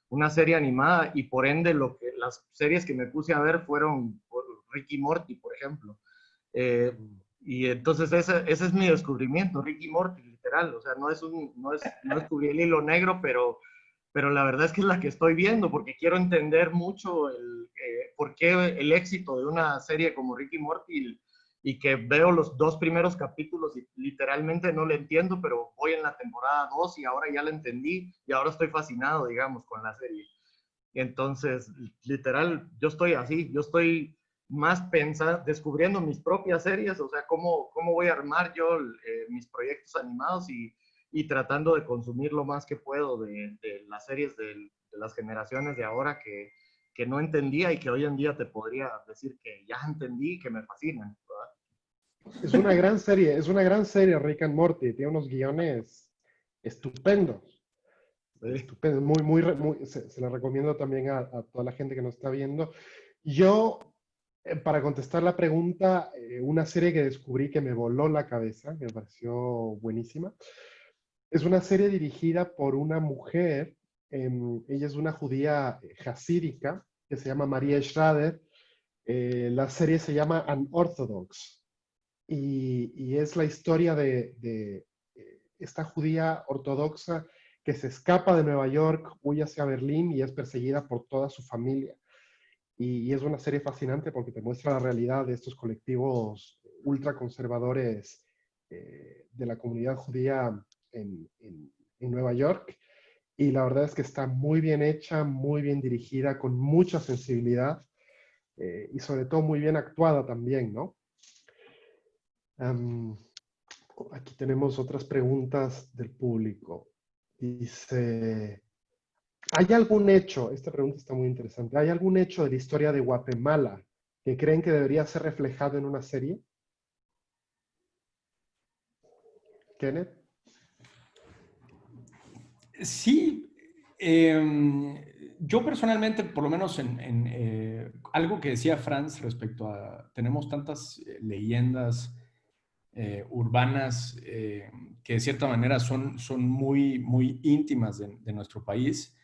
Speaker 4: una serie animada, y por ende las series que me puse a ver fueron Rick y Morty, por ejemplo. Y entonces ese es mi descubrimiento, Rick y Morty, literal. O sea, no descubrí el hilo negro, pero la verdad es que es la que estoy viendo, porque quiero entender mucho por qué el éxito de una serie como Rick y Morty, y que veo los 2 primeros capítulos y literalmente no le entiendo, pero voy en la temporada 2 y ahora ya la entendí, y ahora estoy fascinado, digamos, con la serie. Y entonces, literal, yo estoy así, yo estoy más descubriendo mis propias series, o sea, cómo voy a armar yo mis proyectos animados, y tratando de consumir lo más que puedo de las series de las generaciones de ahora que no entendía, y que hoy en día te podría decir que ya entendí, que me fascinan, ¿verdad?
Speaker 2: Es una gran serie, Rick and Morty. Tiene unos guiones estupendos. Estupendo, se la recomiendo también a toda la gente que nos está viendo. Yo, para contestar la pregunta, una serie que descubrí que me voló la cabeza, que me pareció buenísima, es una serie dirigida por una mujer, ella es una judía jasídica, que se llama María Schrader. La serie se llama Unorthodox y es la historia de esta judía ortodoxa que se escapa de Nueva York, huye hacia Berlín y es perseguida por toda su familia. Y es una serie fascinante porque te muestra la realidad de estos colectivos ultraconservadores de la comunidad judía en Nueva York. Y la verdad es que está muy bien hecha, muy bien dirigida, con mucha sensibilidad y sobre todo muy bien actuada también, ¿no? Aquí tenemos otras preguntas del público. Dice, ¿hay algún hecho, esta pregunta está muy interesante, ¿hay algún hecho de la historia de Guatemala que creen que debería ser reflejado en una serie? Kenneth.
Speaker 3: Sí, yo personalmente, por lo menos algo que decía Franz respecto a, tenemos tantas leyendas urbanas que de cierta manera son muy, muy íntimas de nuestro país,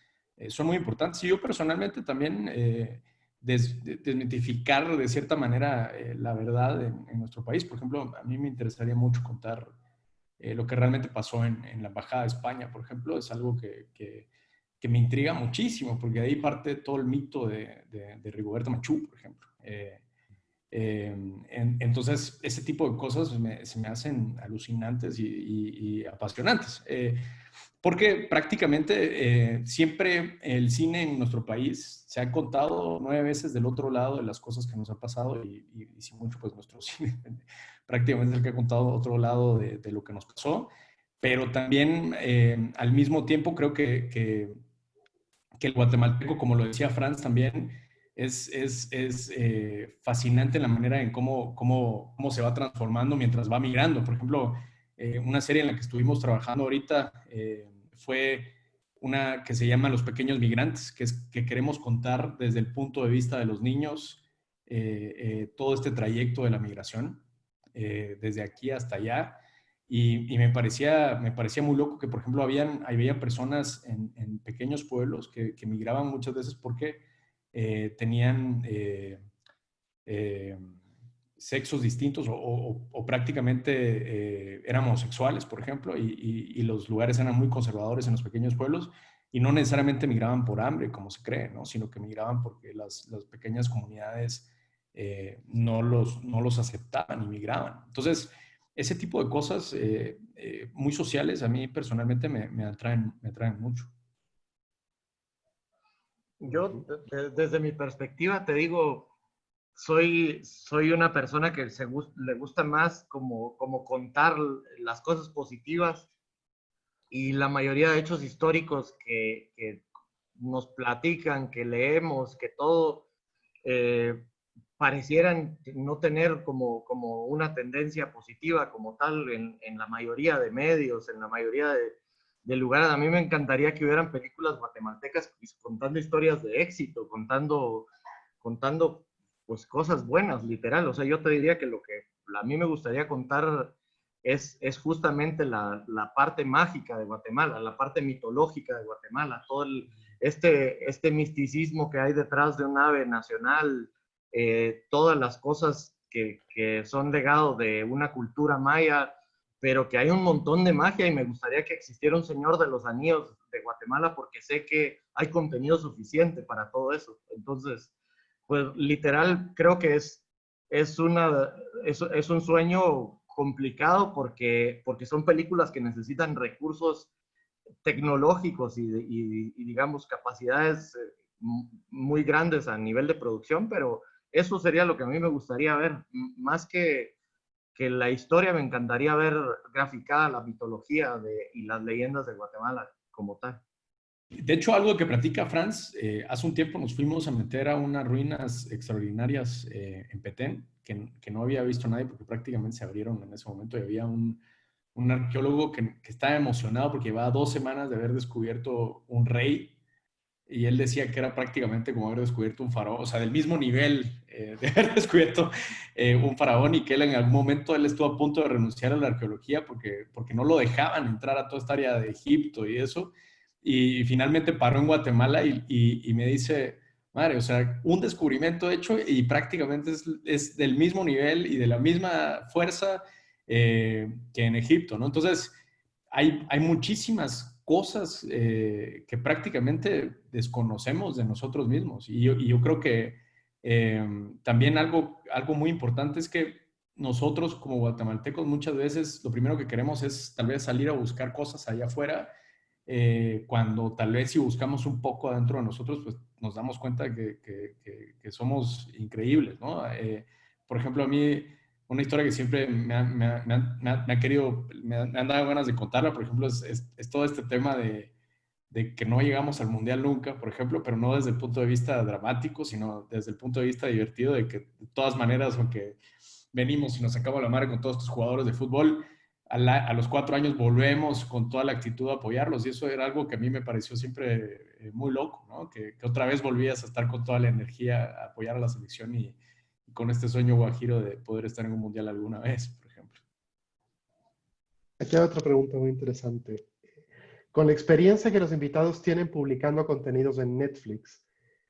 Speaker 3: son muy importantes. Y yo personalmente también desmitificar de cierta manera la verdad en nuestro país. Por ejemplo, a mí me interesaría mucho contar lo que realmente pasó en la Embajada de España, por ejemplo, es algo que me intriga muchísimo, porque de ahí parte todo el mito de Rigoberto Menchú, por ejemplo. Entonces, ese tipo de cosas se me hacen alucinantes y apasionantes. Porque prácticamente siempre el cine en nuestro país se ha contado 9 veces del otro lado de las cosas que nos ha pasado y si mucho, pues nuestro cine prácticamente es el que ha contado otro lado de lo que nos pasó. Pero también al mismo tiempo creo que el guatemalteco, como lo decía Franz también, es fascinante la manera en cómo se va transformando mientras va migrando. Por ejemplo, una serie en la que estuvimos trabajando ahorita fue una que se llama Los Pequeños Migrantes, que queremos contar desde el punto de vista de los niños todo este trayecto de la migración, desde aquí hasta allá. Y me parecía muy loco que, por ejemplo, había personas en pequeños pueblos que migraban muchas veces porque tenían sexos distintos o prácticamente eran homosexuales, por ejemplo, y los lugares eran muy conservadores en los pequeños pueblos y no necesariamente migraban por hambre, como se cree, ¿no? Sino que migraban porque las pequeñas comunidades no los aceptaban y migraban. Entonces, ese tipo de cosas muy sociales a mí personalmente me atraen mucho.
Speaker 4: Yo, desde mi perspectiva, te digo, soy una persona que le gusta más como contar las cosas positivas y la mayoría de hechos históricos que nos platican, que leemos, que todo eh, parecieran no tener como una tendencia positiva como tal en la mayoría de medios, en la mayoría de lugares. A mí me encantaría que hubieran películas guatemaltecas contando historias de éxito, contando pues cosas buenas, literal. O sea, yo te diría que lo que a mí me gustaría contar es justamente la parte mágica de Guatemala, la parte mitológica de Guatemala, todo este misticismo que hay detrás de un ave nacional, todas las cosas que son legado de una cultura maya, pero que hay un montón de magia y me gustaría que existiera un Señor de los Anillos de Guatemala porque sé que hay contenido suficiente para todo eso. Entonces, pues literal creo que es un sueño complicado porque son películas que necesitan recursos tecnológicos y digamos capacidades muy grandes a nivel de producción, pero eso sería lo que a mí me gustaría ver, más que la historia me encantaría ver graficada la mitología y las leyendas de Guatemala como tal.
Speaker 3: De hecho, algo que platica Franz, hace un tiempo nos fuimos a meter a unas ruinas extraordinarias en Petén, que no había visto nadie porque prácticamente se abrieron en ese momento y había un arqueólogo que estaba emocionado porque llevaba 2 semanas de haber descubierto un rey, y él decía que era prácticamente como haber descubierto un faraón, o sea, del mismo nivel de haber descubierto un faraón, y que él en algún momento él estuvo a punto de renunciar a la arqueología porque no lo dejaban entrar a toda esta área de Egipto y eso, y finalmente paró en Guatemala y me dice, madre, o sea, un descubrimiento hecho y prácticamente es del mismo nivel y de la misma fuerza que en Egipto, ¿no? Entonces, hay muchísimas cosas que prácticamente desconocemos de nosotros mismos. Y yo creo que también algo muy importante es que nosotros como guatemaltecos muchas veces lo primero que queremos es tal vez salir a buscar cosas allá afuera, cuando tal vez si buscamos un poco adentro de nosotros, pues nos damos cuenta que somos increíbles, ¿no? Por ejemplo, a mí una historia que siempre me ha querido, me han dado ganas de contarla, por ejemplo, es todo este tema de que no llegamos al Mundial nunca, por ejemplo, pero no desde el punto de vista dramático, sino desde el punto de vista divertido, de que de todas maneras, aunque venimos y nos sacamos la madre con todos estos jugadores de fútbol, a los 4 años volvemos con toda la actitud a apoyarlos, y eso era algo que a mí me pareció siempre muy loco, ¿no? Que otra vez volvías a estar con toda la energía a apoyar a la selección y con este sueño guajiro de poder estar en un mundial alguna vez, por ejemplo.
Speaker 2: Aquí hay otra pregunta muy interesante. Con la experiencia que los invitados tienen publicando contenidos en Netflix,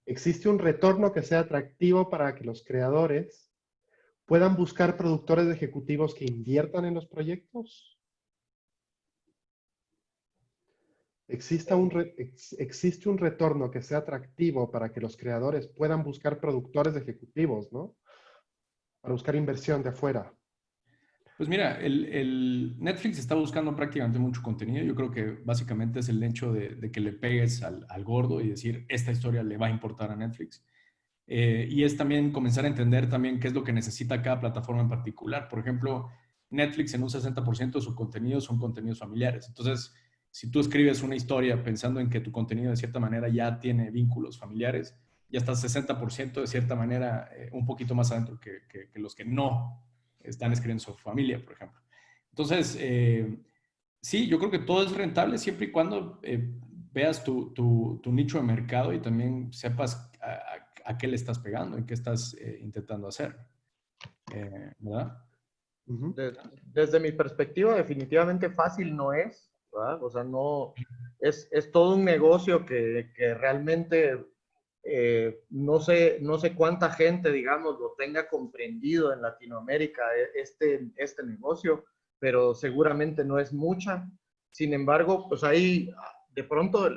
Speaker 2: ¿existe un retorno que sea atractivo para que los creadores puedan buscar productores ejecutivos que inviertan en los proyectos? ¿Existe un retorno que sea atractivo para que los creadores puedan buscar productores ejecutivos, ¿no? Para buscar inversión de afuera.
Speaker 3: Pues mira, el Netflix está buscando prácticamente mucho contenido. Yo creo que básicamente es el hecho de que le pegues al gordo y decir, esta historia le va a importar a Netflix. Y es también comenzar a entender también qué es lo que necesita cada plataforma en particular. Por ejemplo, Netflix en un 60% de su contenido son contenidos familiares. Entonces, si tú escribes una historia pensando en que tu contenido de cierta manera ya tiene vínculos familiares, ya estás 60% de cierta manera un poquito más adentro que los que no están escribiendo sobre familia, por ejemplo. Entonces, sí, yo creo que todo es rentable siempre y cuando veas tu nicho de mercado y también sepas a qué le estás pegando, en qué estás intentando hacer. ¿Verdad?
Speaker 4: Desde mi perspectiva, definitivamente fácil no es, ¿verdad? O sea, no, es todo un negocio que realmente no sé cuánta gente, digamos, lo tenga comprendido en Latinoamérica, este negocio, pero seguramente no es mucha. Sin embargo, pues ahí, de pronto,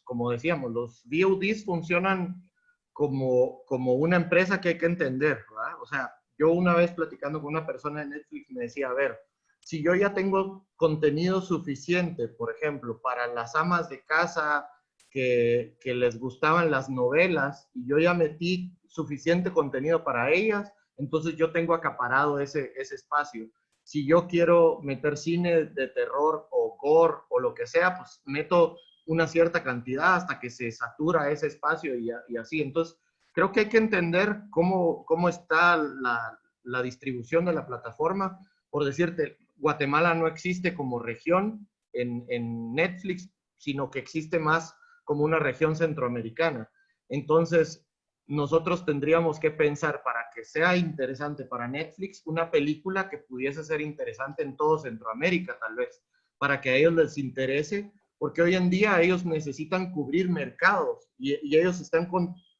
Speaker 4: como decíamos, los VODs funcionan como una empresa que hay que entender, ¿verdad? O sea, yo una vez platicando con una persona de Netflix me decía, a ver, si yo ya tengo contenido suficiente, por ejemplo, para las amas de casa que les gustaban las novelas y yo ya metí suficiente contenido para ellas, entonces yo tengo acaparado ese espacio. Si yo quiero meter cine de terror o gore o lo que sea, pues meto una cierta cantidad hasta que se satura ese espacio y así. Entonces, creo que hay que entender cómo está la distribución de la plataforma. Por decirte, Guatemala no existe como región en Netflix, sino que existe más como una región centroamericana. Entonces, nosotros tendríamos que pensar para que sea interesante para Netflix una película que pudiese ser interesante en todo Centroamérica, tal vez, para que a ellos les interese, porque hoy en día ellos necesitan cubrir mercados y ellos están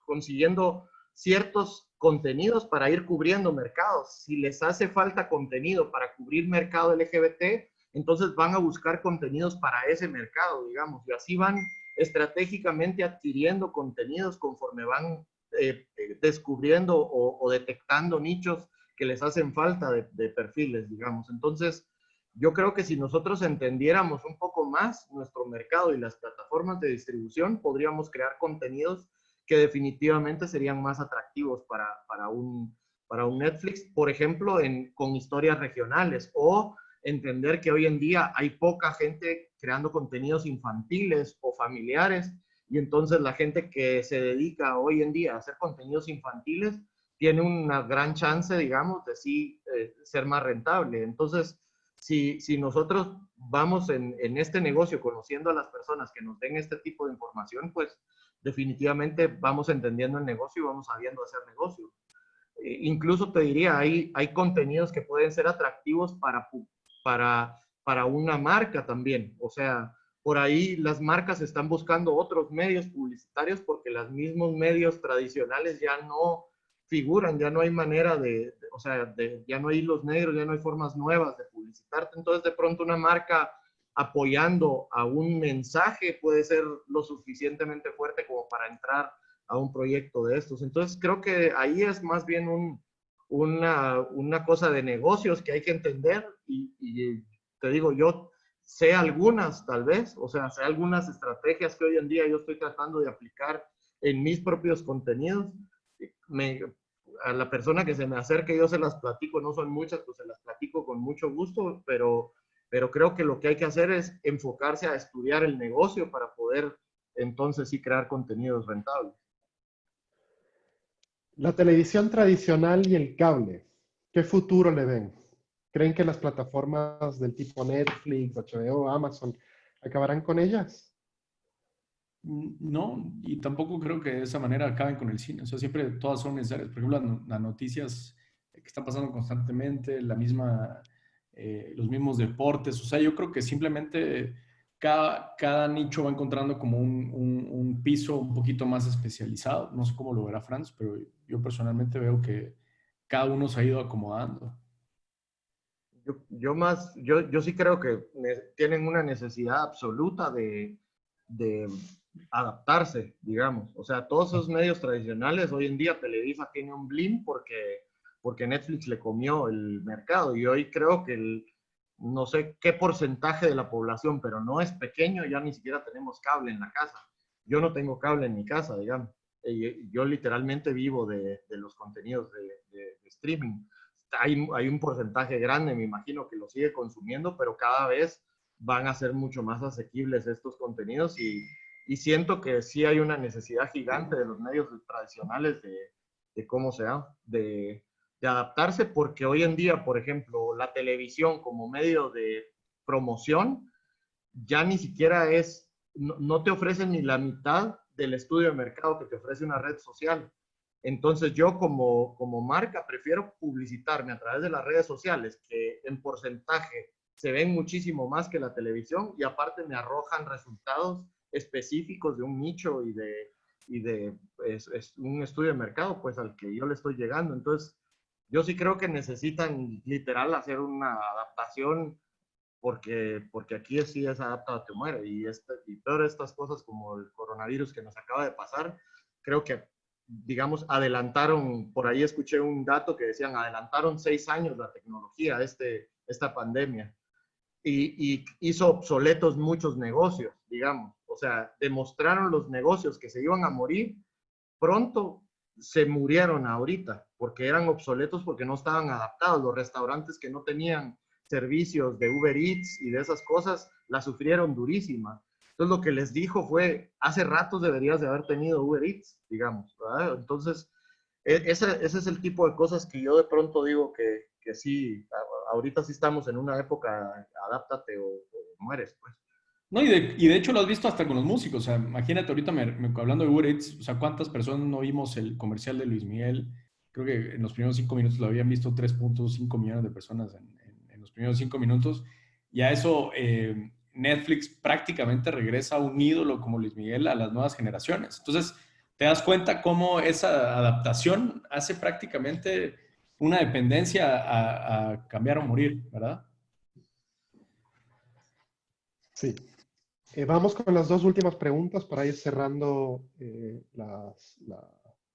Speaker 4: consiguiendo ciertos contenidos para ir cubriendo mercados. Si les hace falta contenido para cubrir mercado LGBT, entonces van a buscar contenidos para ese mercado, digamos, y así van estratégicamente adquiriendo contenidos conforme van descubriendo o detectando nichos que les hacen falta de perfiles, digamos. Entonces, yo creo que si nosotros entendiéramos un poco más nuestro mercado y las plataformas de distribución, podríamos crear contenidos que definitivamente serían más atractivos para un Netflix, por ejemplo, con historias regionales, o entender que hoy en día hay poca gente creando contenidos infantiles o familiares, y entonces la gente que se dedica hoy en día a hacer contenidos infantiles tiene una gran chance, digamos, de sí ser más rentable. Entonces, si nosotros vamos en este negocio conociendo a las personas que nos den este tipo de información, pues definitivamente vamos entendiendo el negocio y vamos sabiendo hacer negocio. Incluso te diría, hay contenidos que pueden ser atractivos para una marca también. O sea, por ahí las marcas están buscando otros medios publicitarios porque los mismos medios tradicionales ya no figuran, ya no hay manera o sea, ya no hay hilos negros, ya no hay formas nuevas de publicitarte. Entonces, de pronto una marca apoyando a un mensaje puede ser lo suficientemente fuerte como para entrar a un proyecto de estos. Entonces, creo que ahí es más bien una cosa de negocios que hay que entender y te digo, yo sé algunas tal vez, o sea, sé algunas estrategias que hoy en día yo estoy tratando de aplicar en mis propios contenidos. A la persona que se me acerque yo se las platico, no son muchas, pues se las platico con mucho gusto, pero creo que lo que hay que hacer es enfocarse a estudiar el negocio para poder entonces sí crear contenidos rentables.
Speaker 2: La televisión tradicional y el cable, ¿qué futuro le ven? ¿Creen que las plataformas del tipo Netflix, HBO, Amazon acabarán con ellas?
Speaker 3: No, y tampoco creo que de esa manera acaben con el cine. O sea, siempre todas son necesarias. Por ejemplo, las noticias que están pasando constantemente, los mismos deportes. O sea, yo creo que simplemente cada nicho va encontrando como un piso un poquito más especializado. No sé cómo lo verá Franz, pero yo personalmente veo que cada uno se ha ido acomodando.
Speaker 4: Yo sí creo que tienen una necesidad absoluta de adaptarse, digamos. O sea, todos esos medios tradicionales, hoy en día Televisa tiene un blim porque Netflix le comió el mercado y hoy creo que no sé qué porcentaje de la población, pero no es pequeño, ya ni siquiera tenemos cable en la casa. Yo no tengo cable en mi casa, digamos. Yo literalmente vivo de los contenidos de streaming. Hay un porcentaje grande, me imagino, que lo sigue consumiendo, pero cada vez van a ser mucho más asequibles estos contenidos y siento que sí hay una necesidad gigante de los medios tradicionales de cómo sea, de adaptarse, porque hoy en día, por ejemplo, la televisión como medio de promoción ya ni siquiera no te ofrecen ni la mitad del estudio de mercado que te ofrece una red social. Entonces yo como marca prefiero publicitarme a través de las redes sociales, que en porcentaje se ven muchísimo más que la televisión y aparte me arrojan resultados específicos de un nicho y de un estudio de mercado pues al que yo le estoy llegando. Entonces yo sí creo que necesitan literal hacer una adaptación porque aquí sí es adaptado a te muere y peor estas cosas como el coronavirus que nos acaba de pasar, creo que digamos adelantaron, por ahí escuché un dato que decían adelantaron 6 años la tecnología, esta pandemia y hizo obsoletos muchos negocios, digamos, o sea, demostraron los negocios que se iban a morir, pronto se murieron ahorita, porque eran obsoletos porque no estaban adaptados, los restaurantes que no tenían servicios de Uber Eats y de esas cosas, la sufrieron durísima. Entonces lo que les dijo fue, hace rato deberías de haber tenido Uber Eats, digamos, ¿verdad? Entonces, ese es el tipo de cosas que yo de pronto digo que sí, ahorita sí estamos en una época, adáptate o mueres, pues.
Speaker 3: No, y de hecho lo has visto hasta con los músicos. O sea, imagínate ahorita hablando de Uber Eats, o sea, ¿cuántas personas no vimos el comercial de Luis Miguel? Creo que en los primeros 5 minutos lo habían visto 3.5 millones de personas en los primeros 5 minutos. Y a eso Netflix prácticamente regresa un ídolo como Luis Miguel a las nuevas generaciones. Entonces, te das cuenta cómo esa adaptación hace prácticamente una dependencia a cambiar o morir, ¿verdad?
Speaker 2: Sí. Vamos con las dos últimas preguntas para ir cerrando la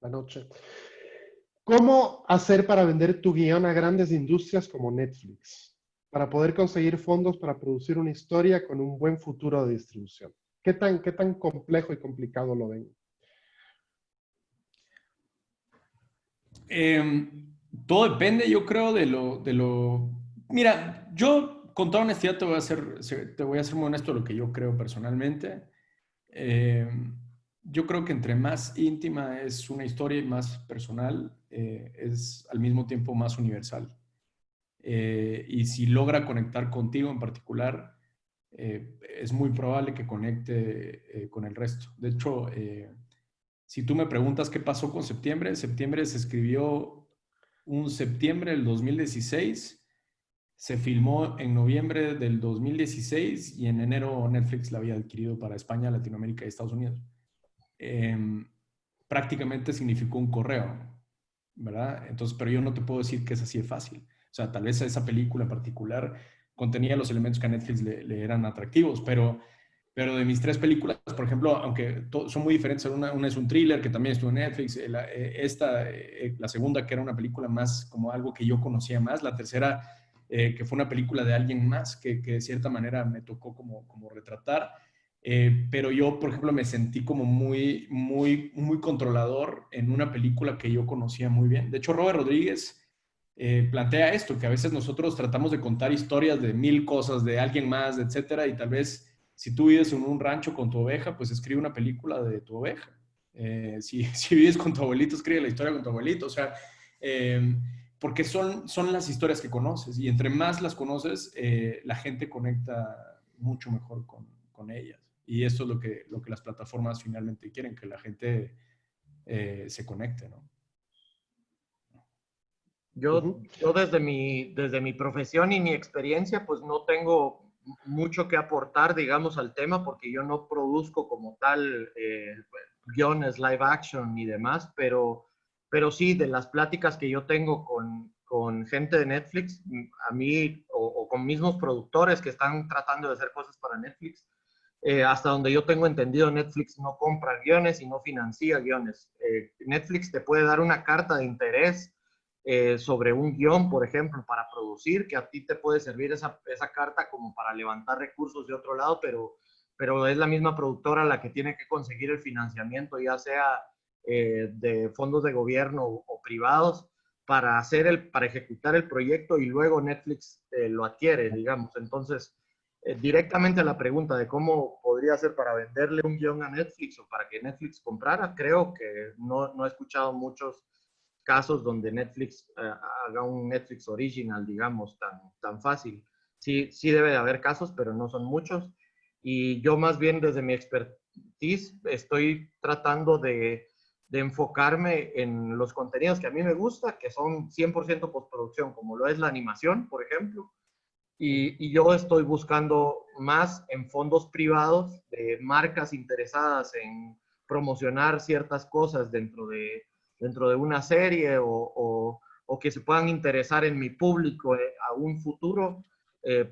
Speaker 2: noche. ¿Cómo hacer para vender tu guión a grandes industrias como Netflix? Para poder conseguir fondos para producir una historia con un buen futuro de distribución. ¿Qué tan complejo y complicado lo ven?
Speaker 3: Todo depende, yo creo, Mira, yo con toda honestidad te voy a ser muy honesto de lo que yo creo personalmente. Yo creo que entre más íntima es una historia y más personal, es al mismo tiempo más universal. y si logra conectar contigo en particular, es muy probable que conecte con el resto. De hecho, si tú me preguntas qué pasó con septiembre, septiembre se escribió un septiembre del 2016, se filmó en noviembre del 2016 y en enero Netflix la había adquirido para España, Latinoamérica y Estados Unidos. Prácticamente significó un correo, ¿verdad? Entonces, pero yo no te puedo decir que es así de fácil. O sea, tal vez esa película en particular contenía los elementos que a Netflix le eran atractivos, pero de mis 3 películas, por ejemplo, aunque son muy diferentes, una es un thriller que también estuvo en Netflix, la segunda que era una película más como algo que yo conocía más, la tercera que fue una película de alguien más que de cierta manera me tocó como retratar. Pero yo, por ejemplo, me sentí como muy, muy, muy controlador en una película que yo conocía muy bien. De hecho, Robert Rodríguez plantea esto, que a veces nosotros tratamos de contar historias de 1000 cosas, de alguien más, etcétera, y tal vez si tú vives en un rancho con tu oveja, pues escribe una película de tu oveja. Si vives con tu abuelito, escribe la historia con tu abuelito. O sea, porque son las historias que conoces, y entre más las conoces, la gente conecta mucho mejor con ellas. Y esto es lo que las plataformas finalmente quieren, que la gente se conecte, ¿no?
Speaker 4: Yo desde mi profesión y mi experiencia, pues no tengo mucho que aportar, digamos, al tema, porque yo no produzco como tal guiones, live action y demás, pero sí, de las pláticas que yo tengo con gente de Netflix, a mí, o con mismos productores que están tratando de hacer cosas para Netflix, hasta donde yo tengo entendido, Netflix no compra guiones y no financia guiones. Netflix te puede dar una carta de interés sobre un guión, por ejemplo, para producir, que a ti te puede servir esa carta como para levantar recursos de otro lado, pero es la misma productora la que tiene que conseguir el financiamiento, ya sea de fondos de gobierno o privados, para ejecutar el proyecto, y luego Netflix lo adquiere, digamos. Entonces, directamente a la pregunta de cómo podría ser para venderle un guión a Netflix o para que Netflix comprara, creo que no he escuchado muchos casos donde Netflix haga un Netflix original, digamos, tan fácil. Sí, sí debe de haber casos, pero no son muchos. Y yo más bien desde mi expertise estoy tratando de enfocarme en los contenidos que a mí me gusta, que son 100% postproducción, como lo es la animación, por ejemplo. Y yo estoy buscando más en fondos privados de marcas interesadas en promocionar ciertas cosas dentro de una serie, o que se puedan interesar en mi público a un futuro,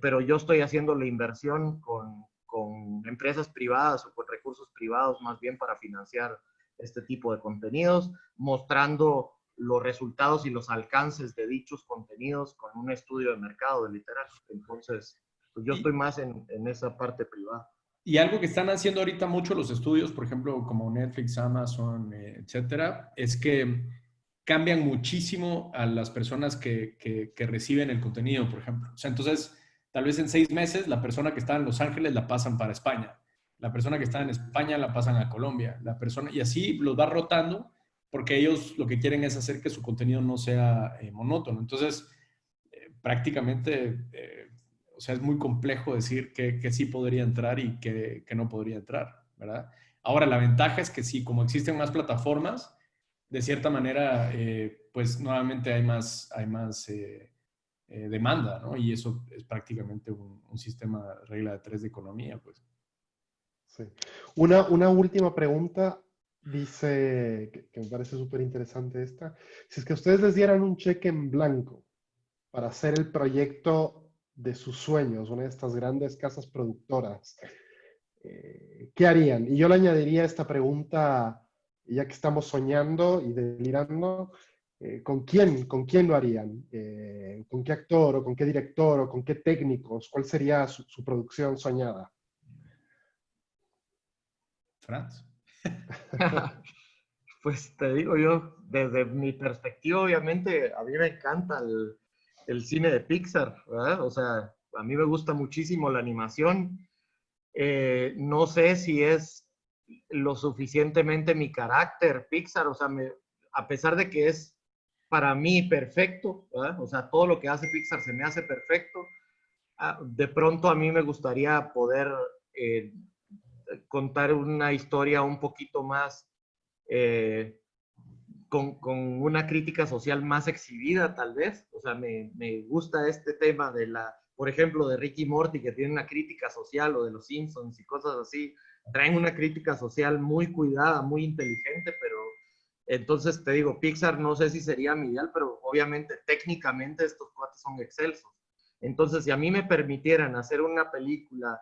Speaker 4: pero yo estoy haciendo la inversión con empresas privadas o con recursos privados más bien para financiar este tipo de contenidos, mostrando los resultados y los alcances de dichos contenidos con un estudio de mercado, de literal. Entonces, pues yo estoy más en esa parte privada.
Speaker 3: Y algo que están haciendo ahorita mucho los estudios, por ejemplo, como Netflix, Amazon, etcétera, es que cambian muchísimo a las personas que reciben el contenido, por ejemplo. O sea, entonces, tal vez en 6 meses, la persona que está en Los Ángeles la pasan para España. La persona que está en España la pasan a Colombia. Y así los va rotando, porque ellos lo que quieren es hacer que su contenido no sea monótono. Entonces, prácticamente, o sea, es muy complejo decir que sí podría entrar y que no podría entrar, ¿verdad? Ahora, la ventaja es que sí, como existen más plataformas, de cierta manera, pues nuevamente hay más demanda, ¿no? Y eso es prácticamente un sistema regla de 3 de economía, pues.
Speaker 2: Sí. Una última pregunta, dice, que me parece súper interesante esta. Si es que ustedes les dieran un cheque en blanco para hacer el proyecto de sus sueños, una de estas grandes casas productoras, ¿qué harían? Y yo le añadiría esta pregunta, ya que estamos soñando y delirando, ¿con quién lo harían? ¿Con qué actor o con qué director o con qué técnicos? ¿Cuál sería su producción soñada?
Speaker 3: Franz.
Speaker 4: Pues te digo yo, desde mi perspectiva, obviamente, a mí me encanta el cine de Pixar, ¿verdad? O sea, a mí me gusta muchísimo la animación. No sé si es lo suficientemente mi carácter Pixar, o sea, a pesar de que es para mí perfecto, ¿verdad? O sea, todo lo que hace Pixar se me hace perfecto. De pronto a mí me gustaría poder contar una historia un poquito más con una crítica social más exhibida, tal vez. O sea, me gusta este tema de por ejemplo, de Ricky Morty, que tiene una crítica social, o de los Simpsons y cosas así. Traen una crítica social muy cuidada, muy inteligente, pero entonces te digo, Pixar no sé si sería mi ideal, pero obviamente técnicamente estos cuates son excelsos. Entonces, si a mí me permitieran hacer una película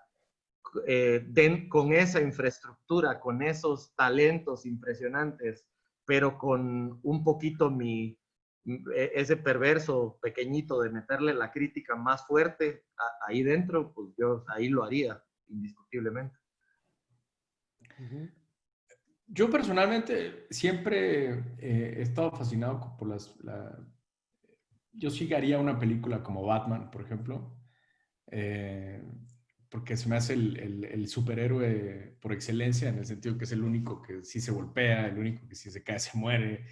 Speaker 4: con esa infraestructura, con esos talentos impresionantes, pero con un poquito ese perverso pequeñito de meterle la crítica más fuerte ahí dentro, pues yo ahí lo haría, indiscutiblemente.
Speaker 3: Yo personalmente siempre he estado fascinado por yo sí haría una película como Batman, por ejemplo, porque se me hace el superhéroe por excelencia, en el sentido que es el único que sí se golpea, el único que si se cae se muere,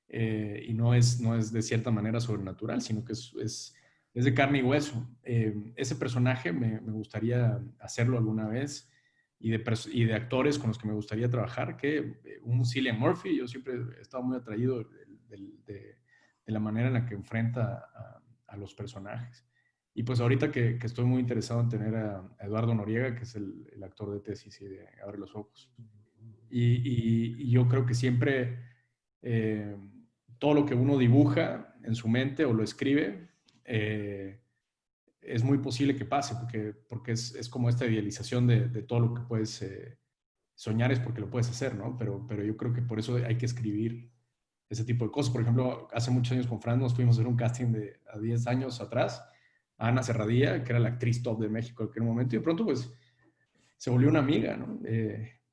Speaker 3: y no es de cierta manera sobrenatural, sino que es de carne y hueso. Ese personaje me gustaría hacerlo alguna vez, y de actores con los que me gustaría trabajar, que un Cillian Murphy. Yo siempre he estado muy atraído de la manera en la que enfrenta a los personajes. Y pues ahorita que estoy muy interesado en tener a Eduardo Noriega, que es el actor de Tesis y de Abre los Ojos. Y yo creo que siempre todo lo que uno dibuja en su mente o lo escribe, es muy posible que pase, porque es como esta idealización de todo lo que puedes soñar, es porque lo puedes hacer, ¿no? Pero yo creo que por eso hay que escribir ese tipo de cosas. Por ejemplo, hace muchos años con Fran nos fuimos a hacer un casting a 10 años atrás, a Ana Serradilla, que era la actriz top de México en aquel momento, y de pronto pues se volvió una amiga, ¿no?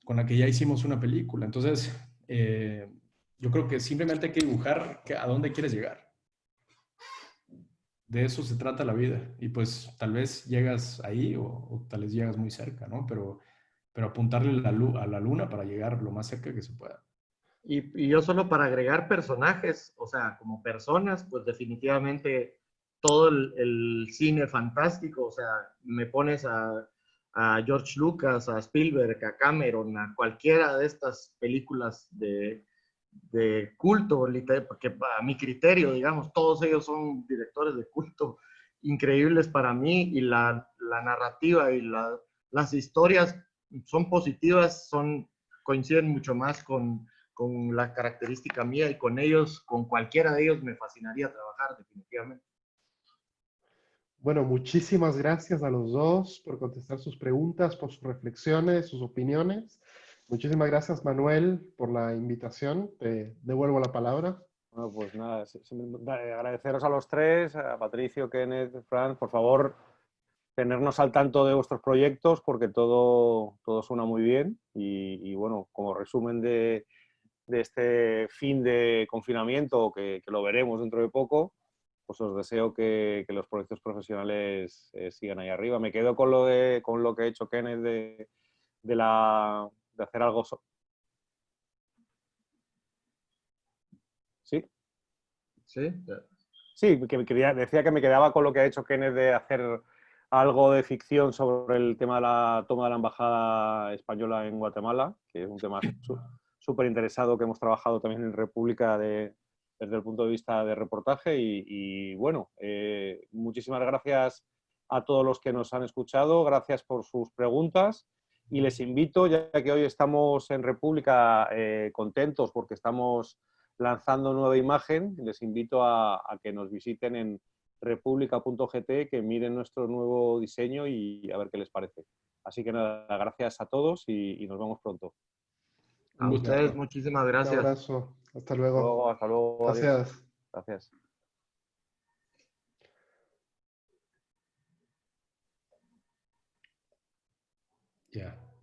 Speaker 3: Con la que ya hicimos una película. Entonces, yo creo que simplemente hay que dibujar a dónde quieres llegar. De eso se trata la vida. Y pues tal vez llegas ahí o tal vez llegas muy cerca, ¿no? Pero apuntarle a la luna para llegar lo más cerca que se pueda.
Speaker 4: Y yo solo para agregar personajes, o sea, como personas, pues definitivamente todo el cine fantástico, o sea, me pones a George Lucas, a Spielberg, a Cameron, a cualquiera de estas películas de culto, porque a mi criterio, digamos, todos ellos son directores de culto increíbles para mí, y la narrativa y las historias son positivas, coinciden mucho más con la característica mía, y con ellos, con cualquiera de ellos me fascinaría trabajar definitivamente.
Speaker 2: Bueno, muchísimas gracias a los dos por contestar sus preguntas, por sus reflexiones, sus opiniones. Muchísimas gracias, Manuel, por la invitación. Te devuelvo la palabra.
Speaker 1: Bueno, pues nada, agradeceros a los tres, a Patricio, Kenneth, Fran, por favor, tenernos al tanto de vuestros proyectos, porque todo suena muy bien. Y bueno, como resumen de este fin de confinamiento, que lo veremos dentro de poco, pues os deseo que los proyectos profesionales sigan ahí arriba. Me quedo con lo que ha hecho Kenneth de hacer algo. ¿Sí?
Speaker 4: ¿Sí?
Speaker 1: Sí, decía que me quedaba con lo que ha hecho Kenneth de hacer algo de ficción sobre el tema de la toma de la embajada española en Guatemala, que es un tema súper interesado que hemos trabajado también en República desde el punto de vista de reportaje. Y bueno, muchísimas gracias a todos los que nos han escuchado, gracias por sus preguntas, y les invito, ya que hoy estamos en República contentos porque estamos lanzando nueva imagen, les invito a que nos visiten en republica.gt, que miren nuestro nuevo diseño y a ver qué les parece. Así que nada, gracias a todos y nos vemos pronto.
Speaker 4: A ustedes muchísimas gracias.
Speaker 2: Un abrazo. Hasta luego.
Speaker 1: Hasta luego.
Speaker 2: Gracias.
Speaker 1: Adiós. Gracias.
Speaker 3: Ya.